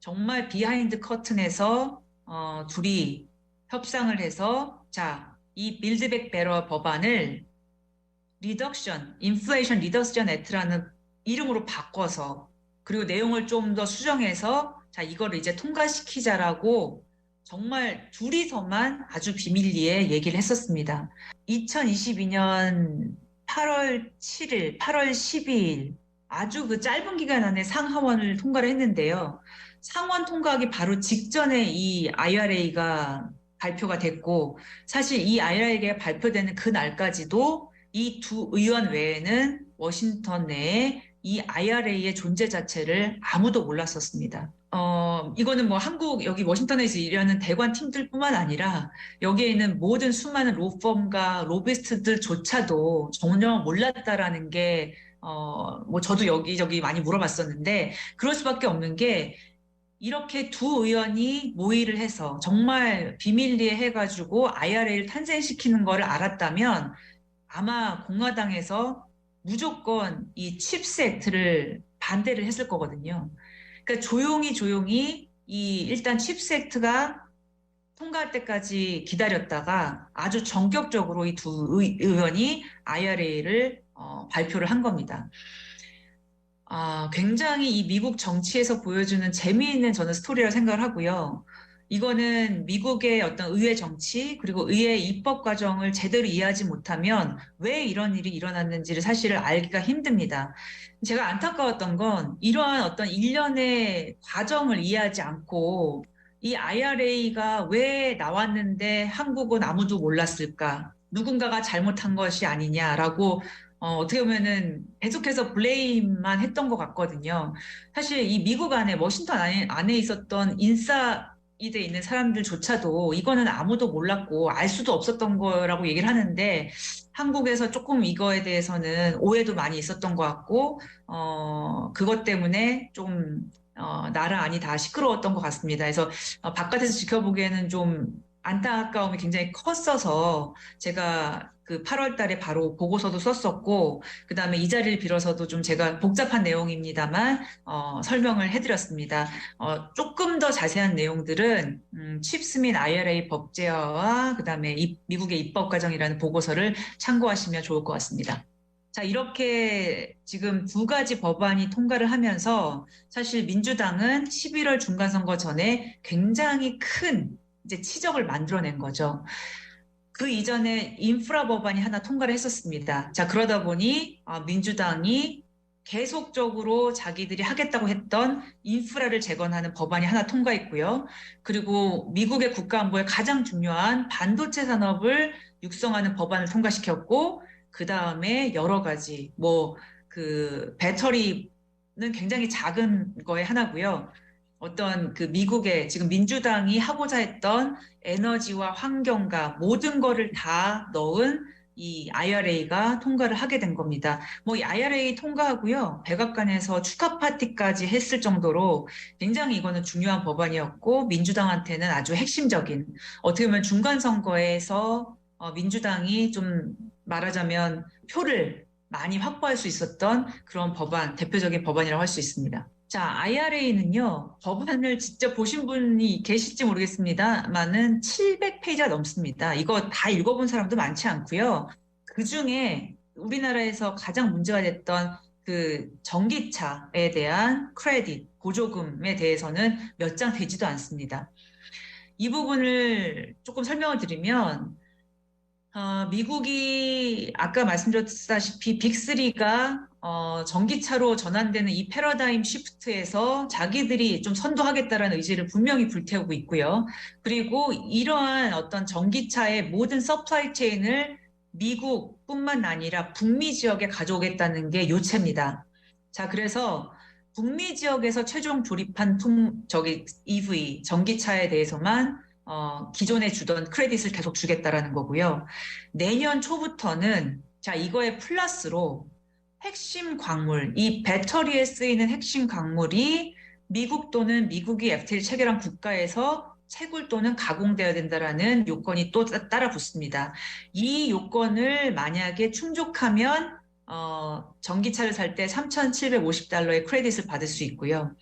정말 비하인드 커튼에서 둘이 협상을 해서 자, 이 빌드백 베러 법안을 인플레이션 리덕션 액트라는 이름으로 바꿔서 그리고 내용을 좀 더 수정해서 자, 이거를 이제 통과시키자라고 정말 둘이서만 아주 비밀리에 얘기를 했었습니다. 2022년 8월 7일, 8월 12일 아주 그 짧은 기간 안에 상하원을 통과를 했는데요. 상원 통과하기 바로 직전에 이 IRA가 발표가 됐고 사실 이 IRA가 발표되는 그 날까지도 이 두 의원 외에는 워싱턴 내에 이 IRA의 존재 자체를 아무도 몰랐었습니다. 이거는 뭐 한국 여기 워싱턴에서 일하는 대관 팀들뿐만 아니라 여기에 있는 모든 수많은 로펌과 로비스트들조차도 전혀 몰랐다라는 게 뭐 저도 여기저기 많이 물어봤었는데 그럴 수밖에 없는 게 이렇게 두 의원이 모의를 해서 정말 비밀리에 해가지고 IRA를 탄생시키는 거를 알았다면 아마 공화당에서 무조건 이 칩스 액트를 반대를 했을 거거든요. 그러니까 조용히 일단 칩스 액트가 통과할 때까지 기다렸다가 아주 전격적으로 이 두 의원이 IRA를 발표를 한 겁니다. 굉장히 이 미국 정치에서 보여주는 재미있는 저는 스토리라고 생각을 하고요. 이거는 미국의 어떤 의회 정치 그리고 의회 입법 과정을 제대로 이해하지 못하면 왜 이런 일이 일어났는지를 사실을 알기가 힘듭니다. 제가 안타까웠던 건 이러한 어떤 일련의 과정을 이해하지 않고 이 IRA가 왜 나왔는데 한국은 아무도 몰랐을까? 누군가가 잘못한 것이 아니냐라고 어떻게 보면은 계속해서 블레임만 했던 것 같거든요. 사실 이 미국 안에 워싱턴 안에 있었던 인사이드에 있는 사람들조차도 이거는 아무도 몰랐고 알 수도 없었던 거라고 얘기를 하는데 한국에서 조금 이거에 대해서는 오해도 많이 있었던 것 같고 그것 때문에 좀 나라 안이 다 시끄러웠던 것 같습니다. 그래서 바깥에서 지켜보기에는 좀 안타까움이 굉장히 컸어서 제가 그 8월 달에 바로 보고서도 썼었고 그다음에 이 자리를 빌어서도 좀 제가 복잡한 내용입니다만 설명을 해드렸습니다. 조금 더 자세한 내용들은 칩스 및 IRA 법제화와 그다음에 미국의 입법 과정이라는 보고서를 참고하시면 좋을 것 같습니다. 자, 이렇게 지금 두 가지 법안이 통과를 하면서 사실 민주당은 11월 중간선거 전에 굉장히 큰 이제 치적을 만들어낸 거죠. 그 이전에 인프라 법안이 하나 통과를 했었습니다. 자, 그러다 보니 민주당이 계속적으로 자기들이 하겠다고 했던 인프라를 재건하는 법안이 하나 통과했고요. 그리고 미국의 국가안보에 가장 중요한 반도체 산업을 육성하는 법안을 통과시켰고 그 다음에 여러 가지 그 배터리는 굉장히 작은 거에 하나고요. 어떤 그 미국의 지금 민주당이 하고자 했던 에너지와 환경과 모든 거를 다 넣은 이 IRA가 통과를 하게 된 겁니다. 이 IRA 통과하고요. 백악관에서 축하 파티까지 했을 정도로 굉장히 이거는 중요한 법안이었고 민주당한테는 아주 핵심적인 어떻게 보면 중간 선거에서 민주당이 좀 말하자면 표를 많이 확보할 수 있었던 그런 법안, 대표적인 법안이라고 할 수 있습니다. 자, IRA는요, 법안을 직접 보신 분이 계실지 모르겠습니다만은 700페이지가 넘습니다. 이거 다 읽어본 사람도 많지 않고요. 그 중에 우리나라에서 가장 문제가 됐던 그 전기차에 대한 크레딧, 보조금에 대해서는 몇 장 되지도 않습니다. 이 부분을 조금 설명을 드리면, 미국이 아까 말씀드렸다시피 빅3가 전기차로 전환되는 이 패러다임 시프트에서 자기들이 좀 선도하겠다라는 의지를 분명히 불태우고 있고요. 그리고 이러한 어떤 전기차의 모든 서플라이 체인을 미국뿐만 아니라 북미 지역에 가져오겠다는 게 요체입니다. 자, 그래서 북미 지역에서 최종 조립한 EV, 전기차에 대해서만 기존에 주던 크레딧을 계속 주겠다라는 거고요. 내년 초부터는 자, 이거에 플러스로 핵심 광물, 이 배터리에 쓰이는 핵심 광물이 미국 또는 미국이 FTA를 체결한 국가에서 채굴 또는 가공되어야 된다라는 요건이 또 따라 붙습니다. 이 요건을 만약에 충족하면 전기차를 살 때 $3,750의 크레딧을 받을 수 있고요.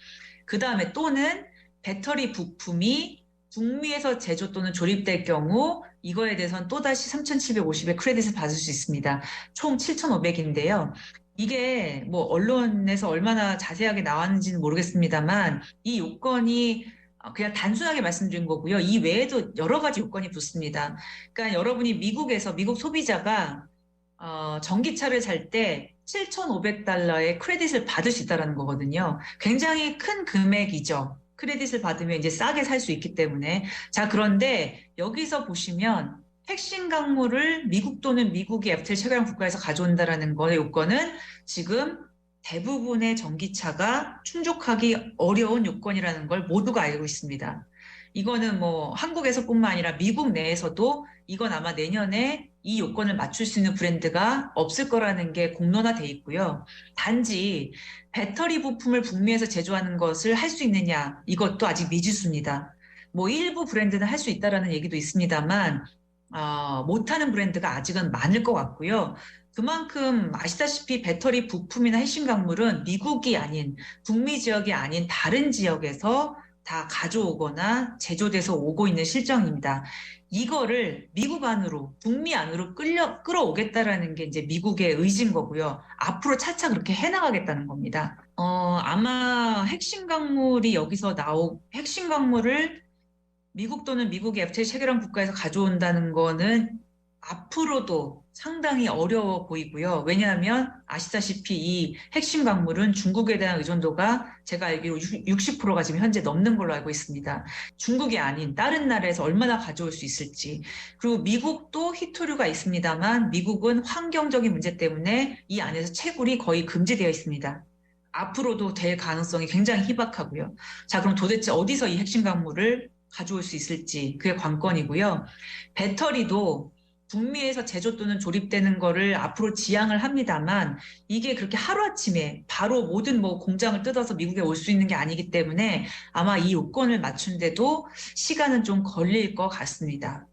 그 다음에 또는 배터리 부품이 북미에서 제조 또는 조립될 경우 이거에 대해서는 또다시 3,750의 크레딧을 받을 수 있습니다. 총 7,500인데요. 이게 뭐 언론에서 얼마나 자세하게 나왔는지는 모르겠습니다만 이 요건이 그냥 단순하게 말씀드린 거고요. 이 외에도 여러 가지 요건이 붙습니다. 그러니까 여러분이 미국에서 미국 소비자가 전기차를 살 때 $7,500의 크레딧을 받을 수 있다는 거거든요. 굉장히 큰 금액이죠. 크레딧을 받으면 이제 싸게 살 수 있기 때문에. 자, 그런데 여기서 보시면 핵심 광물을 미국 또는 미국이 FTA 체결한 국가에서 가져온다라는 거의 요건은 지금 대부분의 전기차가 충족하기 어려운 요건이라는 걸 모두가 알고 있습니다. 이거는 뭐 한국에서뿐만 아니라 미국 내에서도 이건 아마 내년에 이 요건을 맞출 수 있는 브랜드가 없을 거라는 게 공론화돼 있고요. 단지 배터리 부품을 북미에서 제조하는 것을 할 수 있느냐, 이것도 아직 미지수입니다. 뭐 일부 브랜드는 할 수 있다라는 얘기도 있습니다만 못하는 브랜드가 아직은 많을 것 같고요. 그만큼 아시다시피 배터리 부품이나 핵심 광물은 미국이 아닌 북미 지역이 아닌 다른 지역에서 다 가져오거나 제조돼서 오고 있는 실정입니다. 이거를 미국 안으로, 북미 안으로 끌어오겠다라는 게 이제 미국의 의지인 거고요. 앞으로 차차 그렇게 해나가겠다는 겁니다. 아마 핵심 광물을 미국 또는 미국의 FTA 체결한 국가에서 가져온다는 거는 앞으로도 상당히 어려워 보이고요. 왜냐하면 아시다시피 이 핵심 광물은 중국에 대한 의존도가 제가 알기로 60%가 지금 현재 넘는 걸로 알고 있습니다. 중국이 아닌 다른 나라에서 얼마나 가져올 수 있을지. 그리고 미국도 희토류가 있습니다만 미국은 환경적인 문제 때문에 이 안에서 채굴이 거의 금지되어 있습니다. 앞으로도 될 가능성이 굉장히 희박하고요. 자, 그럼 도대체 어디서 이 핵심 광물을 가져올 수 있을지 그게 관건이고요. 배터리도 북미에서 제조 또는 조립되는 거를 앞으로 지향을 합니다만 이게 그렇게 하루아침에 바로 모든 뭐 공장을 뜯어서 미국에 올 수 있는 게 아니기 때문에 아마 이 요건을 맞춘데도 시간은 좀 걸릴 것 같습니다.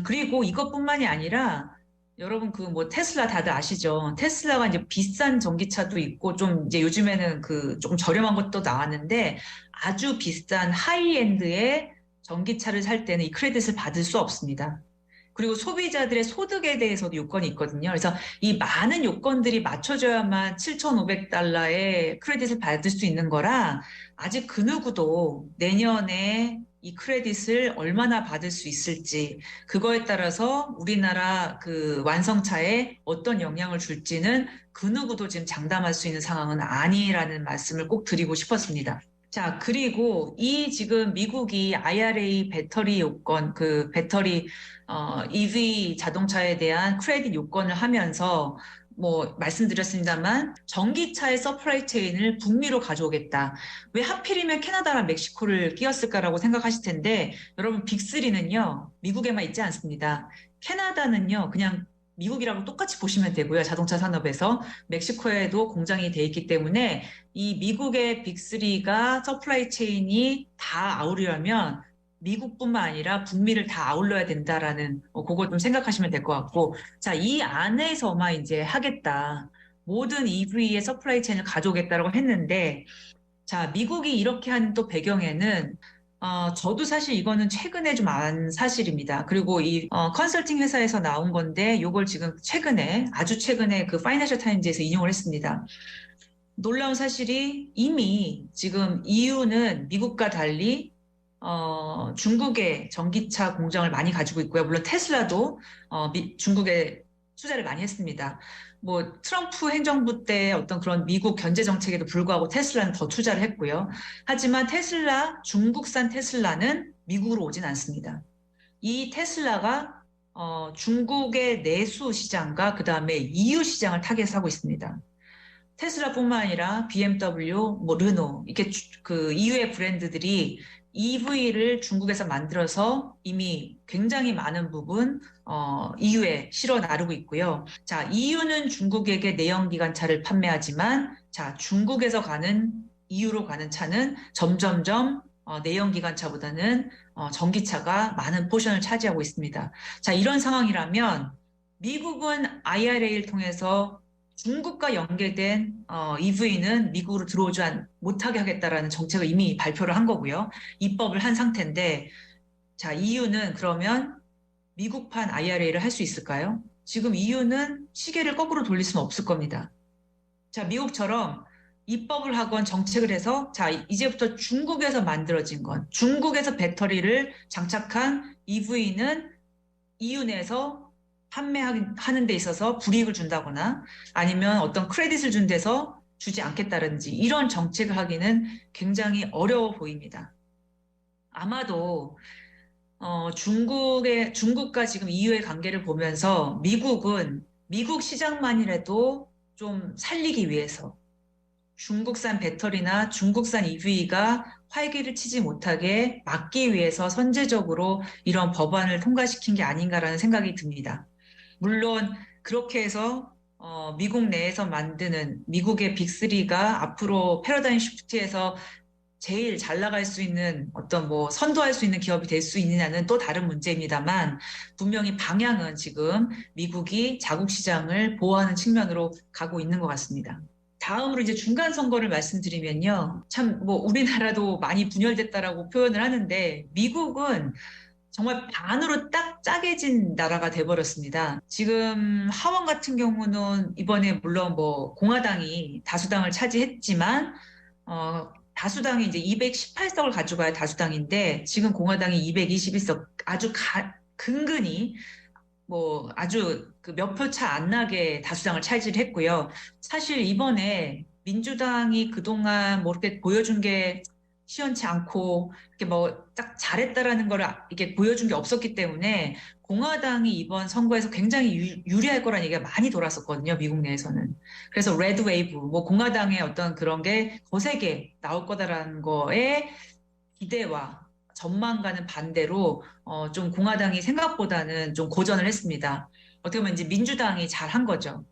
그리고 이것뿐만이 아니라 여러분 그 뭐 테슬라 다들 아시죠? 테슬라가 이제 비싼 전기차도 있고 좀 이제 요즘에는 그 조금 저렴한 것도 나왔는데 아주 비싼 하이엔드의 전기차를 살 때는 이 크레딧을 받을 수 없습니다. 그리고 소비자들의 소득에 대해서도 요건이 있거든요. 그래서 이 많은 요건들이 맞춰져야만 $7,500의 크레딧을 받을 수 있는 거라 아직 그 누구도 내년에 이 크레딧을 얼마나 받을 수 있을지 그거에 따라서 우리나라 그 완성차에 어떤 영향을 줄지는 그 누구도 지금 장담할 수 있는 상황은 아니라는 말씀을 꼭 드리고 싶었습니다. 자, 그리고 이 지금 미국이 IRA 배터리 요건, 그 배터리 EV 자동차에 대한 크레딧 요건을 하면서 뭐 말씀드렸습니다만 전기차의 서플라이 체인을 북미로 가져오겠다. 왜 하필이면 캐나다랑 멕시코를 끼웠을까라고 생각하실 텐데 여러분 빅3는요 미국에만 있지 않습니다. 캐나다는요 그냥 미국이랑 똑같이 보시면 되고요. 자동차 산업에서 멕시코에도 공장이 돼 있기 때문에 이 미국의 빅3가 서플라이 체인이 다 아우르려면 미국뿐만 아니라 북미를 다 아울러야 된다라는 그거 좀 생각하시면 될 것 같고, 자, 이 안에서만 이제 하겠다. 모든 EV의 서플라이 체인을 가져오겠다라고 했는데, 자, 미국이 이렇게 한 또 배경에는 저도 사실 이거는 최근에 좀 안 사실입니다. 그리고 이 컨설팅 회사에서 나온 건데 요걸 지금 최근에 아주 최근에 그 파이낸셜 타임즈에서 인용을 했습니다. 놀라운 사실이 이미 지금 EU는 미국과 달리 중국의 전기차 공장을 많이 가지고 있고요. 물론 테슬라도 중국에 투자를 많이 했습니다. 뭐 트럼프 행정부 때 어떤 그런 미국 견제 정책에도 불구하고 테슬라는 더 투자를 했고요. 하지만 중국산 테슬라는 미국으로 오진 않습니다. 이 테슬라가 중국의 내수 시장과 그다음에 EU 시장을 타겟하고 있습니다. 테슬라뿐만 아니라 BMW, 뭐 르노 이렇게 그 EU의 브랜드들이 EV를 중국에서 만들어서 이미 굉장히 많은 부분 EU에 실어 나르고 있고요. 자, EU는 중국에게 내연기관차를 판매하지만 자, 중국에서 가는 EU로 가는 차는 점점점 내연기관차보다는 전기차가 많은 포션을 차지하고 있습니다. 자, 이런 상황이라면 미국은 IRA를 통해서 중국과 연계된 EV는 미국으로 들어오지 못하게 하겠다라는 정책을 이미 발표를 한 거고요. 입법을 한 상태인데, 자, EU는 그러면 미국판 IRA를 할 수 있을까요? 지금 EU는 시계를 거꾸로 돌릴 수는 없을 겁니다. 자, 미국처럼 입법을 하건 정책을 해서, 자, 이제부터 중국에서 만들어진 건, 중국에서 배터리를 장착한 EV는 EU 내에서 판매하는 데 있어서 불이익을 준다거나 아니면 어떤 크레딧을 준 데서 주지 않겠다든지 이런 정책을 하기는 굉장히 어려워 보입니다. 아마도 중국과 지금 EU의 관계를 보면서 미국은 미국 시장만이라도 좀 살리기 위해서 중국산 배터리나 중국산 EV가 활기를 치지 못하게 막기 위해서 선제적으로 이런 법안을 통과시킨 게 아닌가라는 생각이 듭니다. 물론 그렇게 해서 미국 내에서 만드는 미국의 빅3가 앞으로 패러다임 시프트에서 제일 잘 나갈 수 있는 어떤 뭐 선도할 수 있는 기업이 될 수 있느냐는 또 다른 문제입니다만 분명히 방향은 지금 미국이 자국 시장을 보호하는 측면으로 가고 있는 것 같습니다. 다음으로 이제 중간 선거를 말씀드리면요. 참 뭐 우리나라도 많이 분열됐다라고 표현을 하는데 미국은 정말 반으로 딱 짜게진 나라가 돼버렸습니다. 지금 하원 같은 경우는 이번에 물론 뭐 공화당이 다수당을 차지했지만 다수당이 이제 218석을 가져가야 다수당인데 지금 공화당이 221석 아주 근근히 뭐 아주 그 몇 표 차 안 나게 다수당을 차지를 했고요. 사실 이번에 민주당이 그동안 뭐 이렇게 보여준 게 시원치 않고 이렇게 뭐 딱 잘했다라는 걸 이렇게 보여준 게 없었기 때문에 공화당이 이번 선거에서 굉장히 유리할 거라는 얘기가 많이 돌았었거든요. 미국 내에서는. 그래서 레드 웨이브, 뭐 공화당의 어떤 그런 게 거세게 나올 거다라는 거에 기대와 전망과는 반대로 좀 공화당이 생각보다는 좀 고전을 했습니다. 어떻게 보면 이제 민주당이 잘한 거죠.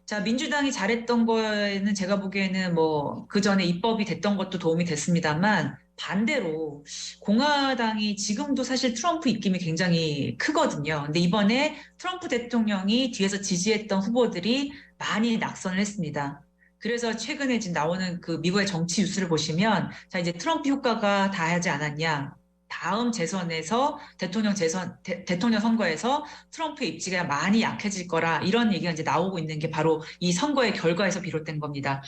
자, 민주당이 잘했던 거에는 제가 보기에는 뭐 그 전에 입법이 됐던 것도 도움이 됐습니다만 반대로 공화당이 지금도 사실 트럼프 입김이 굉장히 크거든요. 근데 이번에 트럼프 대통령이 뒤에서 지지했던 후보들이 많이 낙선을 했습니다. 그래서 최근에 지금 나오는 그 미국의 정치 뉴스를 보시면 자, 이제 트럼프 효과가 다 하지 않았냐. 다음 재선에서 대통령 선거에서 트럼프의 입지가 많이 약해질 거라 이런 얘기가 이제 나오고 있는 게 바로 이 선거의 결과에서 비롯된 겁니다.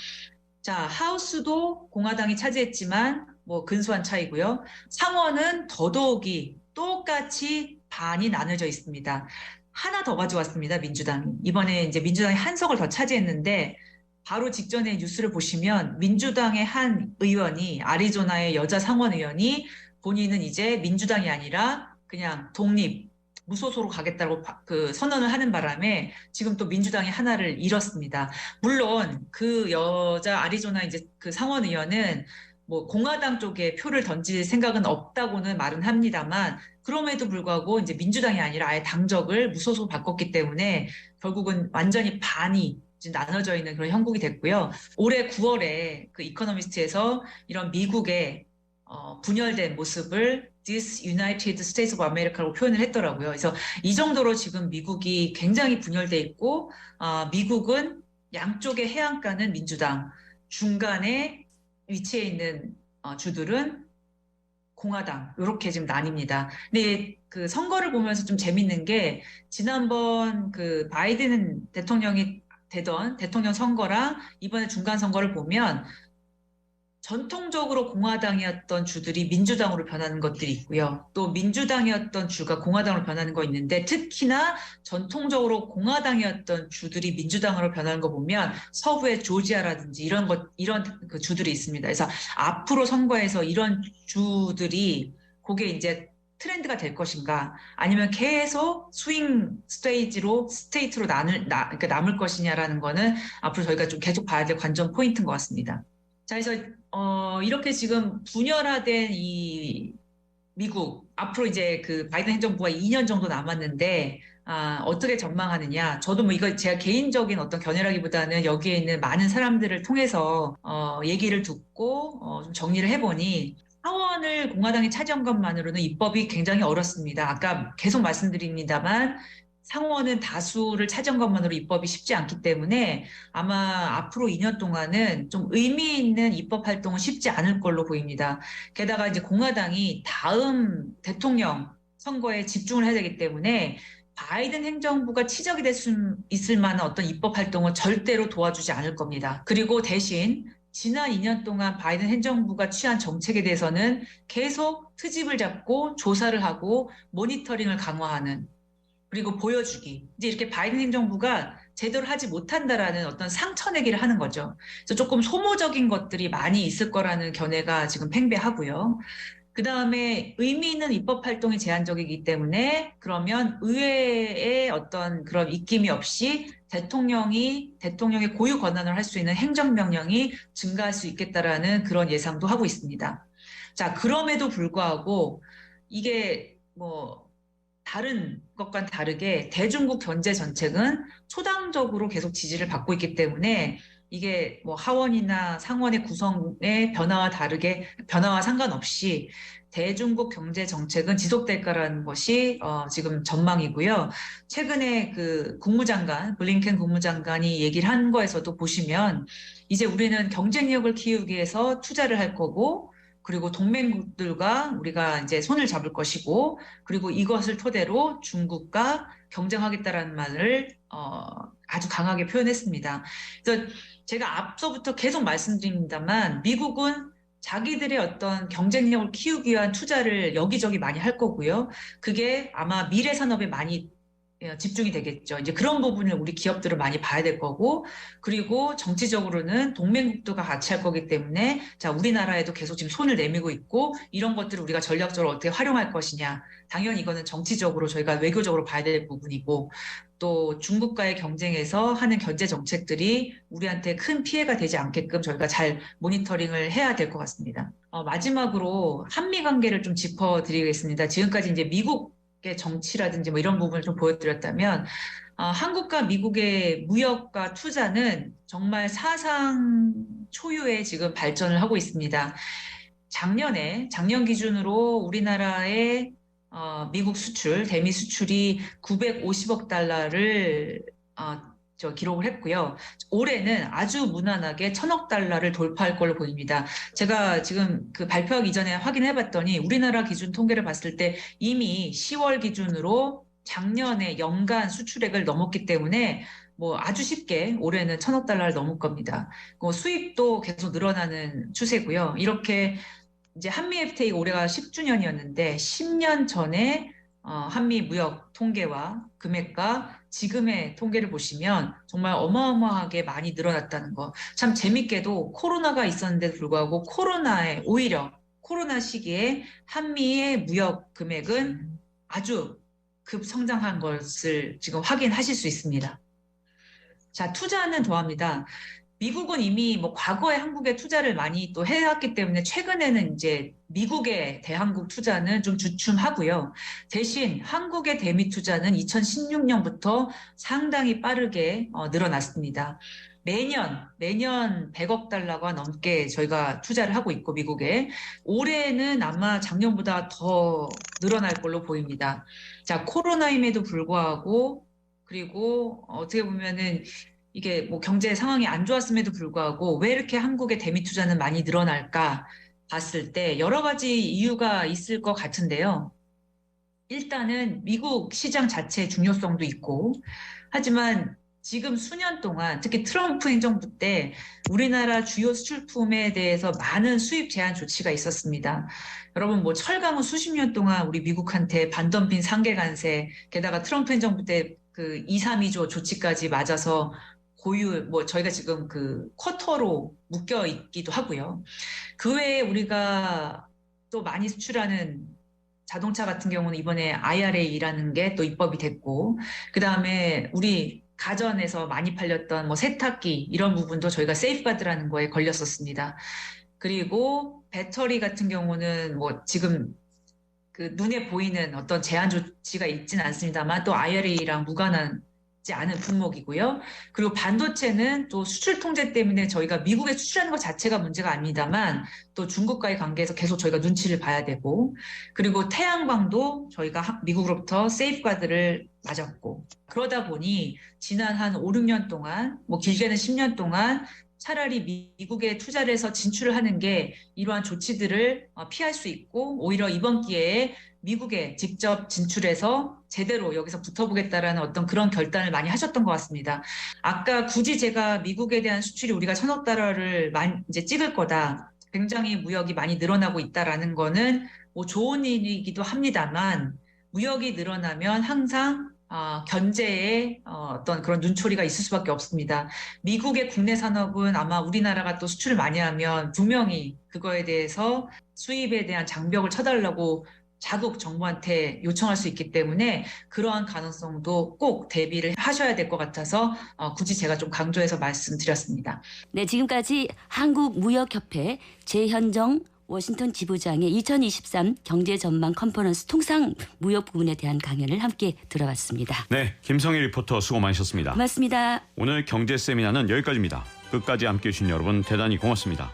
자, 하우스도 공화당이 차지했지만 뭐 근소한 차이고요. 상원은 더더욱이 똑같이 반이 나눠져 있습니다. 하나 더 가져왔습니다, 민주당이. 이번에 이제 민주당이 한 석을 더 차지했는데 바로 직전에 뉴스를 보시면 민주당의 한 의원이 아리조나의 여자 상원 의원이 본인은 이제 민주당이 아니라 그냥 독립, 무소속으로 가겠다고 그 선언을 하는 바람에 지금 또 민주당이 하나를 잃었습니다. 물론 그 여자 아리조나 이제 그 상원 의원은 뭐 공화당 쪽에 표를 던질 생각은 없다고는 말은 합니다만 그럼에도 불구하고 이제 민주당이 아니라 아예 당적을 무소속으로 바꿨기 때문에 결국은 완전히 반이 나눠져 있는 그런 형국이 됐고요. 올해 9월에 그 이코노미스트에서 이런 미국의 분열된 모습을 this United States of America라고 표현을 했더라고요. 그래서 이 정도로 지금 미국이 굉장히 분열돼 있고 미국은 양쪽의 해안가는 민주당, 중간에 위치해 있는 주들은 공화당 이렇게 지금 나뉩니다. 근데 그 선거를 보면서 좀 재밌는 게 지난번 그 바이든 대통령이 되던 대통령 선거랑 이번에 중간 선거를 보면 전통적으로 공화당이었던 주들이 민주당으로 변하는 것들이 있고요. 또 민주당이었던 주가 공화당으로 변하는 거 있는데 특히나 전통적으로 공화당이었던 주들이 민주당으로 변하는 거 보면 서부의 조지아라든지 이런 그 주들이 있습니다. 그래서 앞으로 선거에서 이런 주들이 그게 이제 트렌드가 될 것인가 아니면 계속 스윙 스테이트로 그러니까 남을 것이냐라는 거는 앞으로 저희가 좀 계속 봐야 될 관전 포인트인 것 같습니다. 자, 그래서 이렇게 지금 분열화된 이 미국 앞으로 이제 그 바이든 행정부가 2년 정도 남았는데 어떻게 전망하느냐? 저도 뭐 이거 제가 개인적인 어떤 견해라기보다는 여기에 있는 많은 사람들을 통해서 얘기를 듣고 좀 정리를 해보니 하원을 공화당이 차지한 것만으로는 입법이 굉장히 어렵습니다. 아까 계속 말씀드립니다만 상원은 다수를 차지한 것만으로 입법이 쉽지 않기 때문에 아마 앞으로 2년 동안은 좀 의미 있는 입법 활동은 쉽지 않을 걸로 보입니다. 게다가 이제 공화당이 다음 대통령 선거에 집중을 해야 되기 때문에 바이든 행정부가 치적이 될 수 있을 만한 어떤 입법 활동은 절대로 도와주지 않을 겁니다. 그리고 대신 지난 2년 동안 바이든 행정부가 취한 정책에 대해서는 계속 트집을 잡고 조사를 하고 모니터링을 강화하는 그리고 보여주기. 이제 이렇게 바이든 행정부가 제대로 하지 못한다라는 어떤 상처 내기를 하는 거죠. 그래서 조금 소모적인 것들이 많이 있을 거라는 견해가 지금 팽배하고요. 그 다음에 의미 있는 입법 활동이 제한적이기 때문에 그러면 의회의 어떤 그런 입김이 없이 대통령의 고유 권한을 할 수 있는 행정명령이 증가할 수 있겠다라는 그런 예상도 하고 있습니다. 자, 그럼에도 불구하고 이게 뭐 다른 것과는 다르게 대중국 견제 정책은 초당적으로 계속 지지를 받고 있기 때문에 이게 뭐 하원이나 상원의 구성의 변화와 상관없이 대중국 경제 정책은 지속될까라는 것이 지금 전망이고요. 최근에 그 블링컨 국무장관이 얘기를 한 거에서도 보시면 이제 우리는 경쟁력을 키우기 위해서 투자를 할 거고 그리고 동맹국들과 우리가 이제 손을 잡을 것이고 그리고 이것을 토대로 중국과 경쟁하겠다라는 말을 아주 강하게 표현했습니다. 그래서 제가 앞서부터 계속 말씀드립니다만 미국은 자기들의 어떤 경쟁력을 키우기 위한 투자를 여기저기 많이 할 거고요. 그게 아마 미래 산업에 많이 집중이 되겠죠. 이제 그런 부분을 우리 기업들은 많이 봐야 될 거고, 그리고 정치적으로는 동맹국도가 같이 할 거기 때문에, 자, 우리나라에도 계속 지금 손을 내밀고 있고, 이런 것들을 우리가 전략적으로 어떻게 활용할 것이냐. 당연히 이거는 정치적으로 저희가 외교적으로 봐야 될 부분이고, 또 중국과의 경쟁에서 하는 견제 정책들이 우리한테 큰 피해가 되지 않게끔 저희가 잘 모니터링을 해야 될 것 같습니다. 마지막으로 한미 관계를 좀 짚어드리겠습니다. 지금까지 이제 미국의 정치라든지 뭐 이런 부분을 좀 보여드렸다면, 한국과 미국의 무역과 투자는 정말 사상 초유의 지금 발전을 하고 있습니다. 작년 기준으로 우리나라의 미국 수출, 대미 수출이 950억 달러를 기록을 했고요. 올해는 아주 무난하게 1000억 달러를 돌파할 걸로 보입니다. 제가 지금 그 발표하기 이전에 확인해 봤더니 우리나라 기준 통계를 봤을 때 이미 10월 기준으로 작년에 연간 수출액을 넘었기 때문에 뭐 아주 쉽게 올해는 1000억 달러를 넘을 겁니다. 수입도 계속 늘어나는 추세고요. 이렇게 이제 한미 FTA 올해가 10주년이었는데 10년 전에 한미 무역 통계와 금액과 지금의 통계를 보시면 정말 어마어마하게 많이 늘어났다는 거. 참 재밌게도 코로나가 있었는데도 불구하고 오히려 코로나 시기에 한미의 무역 금액은 아주 급성장한 것을 지금 확인하실 수 있습니다. 자, 투자는 더합니다. 미국은 이미 뭐 과거에 한국에 투자를 많이 또 해왔기 때문에 최근에는 이제 미국의 대한국 투자는 좀 주춤하고요. 대신 한국의 대미 투자는 2016년부터 상당히 빠르게 늘어났습니다. 매년 100억 달러가 넘게 저희가 투자를 하고 있고 미국에 올해는 아마 작년보다 더 늘어날 걸로 보입니다. 자, 코로나임에도 불구하고 그리고 어떻게 보면은 이게 뭐 경제 상황이 안 좋았음에도 불구하고 왜 이렇게 한국의 대미 투자는 많이 늘어날까 봤을 때 여러 가지 이유가 있을 것 같은데요. 일단은 미국 시장 자체의 중요성도 있고 하지만 지금 수년 동안 특히 트럼프 행정부 때 우리나라 주요 수출품에 대해서 많은 수입 제한 조치가 있었습니다. 여러분 뭐 철강은 수십 년 동안 우리 미국한테 반덤핑 상계 관세 게다가 트럼프 행정부 때 그 232조 조치까지 맞아서 고유 뭐 저희가 지금 그 쿼터로 묶여 있기도 하고요. 그 외에 우리가 또 많이 수출하는 자동차 같은 경우는 이번에 IRA라는 게 또 입법이 됐고 그다음에 우리 가전에서 많이 팔렸던 뭐 세탁기 이런 부분도 저희가 세이프가드라는 거에 걸렸었습니다. 그리고 배터리 같은 경우는 뭐 지금 그 눈에 보이는 어떤 제한 조치가 있지는 않습니다만 또 IRA랑 무관하지 않은 품목이고요. 그리고 반도체는 또 수출 통제 때문에 저희가 미국에 수출하는 것 자체가 문제가 아닙니다만 또 중국과의 관계에서 계속 저희가 눈치를 봐야 되고 그리고 태양광도 저희가 미국으로부터 세이프가드를 맞았고 그러다 보니 지난 한 5, 6년 동안 뭐 길게는 10년 동안 차라리 미국에 투자를 해서 진출을 하는 게 이러한 조치들을 피할 수 있고 오히려 이번 기회에 미국에 직접 진출해서 제대로 여기서 붙어보겠다라는 어떤 그런 결단을 많이 하셨던 것 같습니다. 아까 굳이 제가 미국에 대한 수출이 우리가 1,000억 달러를 이제 찍을 거다. 굉장히 무역이 많이 늘어나고 있다라는 거는 뭐 좋은 일이기도 합니다만 무역이 늘어나면 항상 견제에 어떤 그런 눈초리가 있을 수밖에 없습니다. 미국의 국내 산업은 아마 우리나라가 또 수출을 많이 하면 분명히 그거에 대해서 수입에 대한 장벽을 쳐달라고 자국 정부한테 요청할 수 있기 때문에 그러한 가능성도 꼭 대비를 하셔야 될 것 같아서 굳이 제가 좀 강조해서 말씀드렸습니다. 네, 지금까지 한국무역협회 재현정 워싱턴 지부장의 2023 경제전망 컨퍼런스 통상 무역 부분에 대한 강연을 함께 들어봤습니다. 네, 김성희 리포터 수고 많으셨습니다. 고맙습니다. 오늘 경제 세미나는 여기까지입니다. 끝까지 함께해 주신 여러분 대단히 고맙습니다.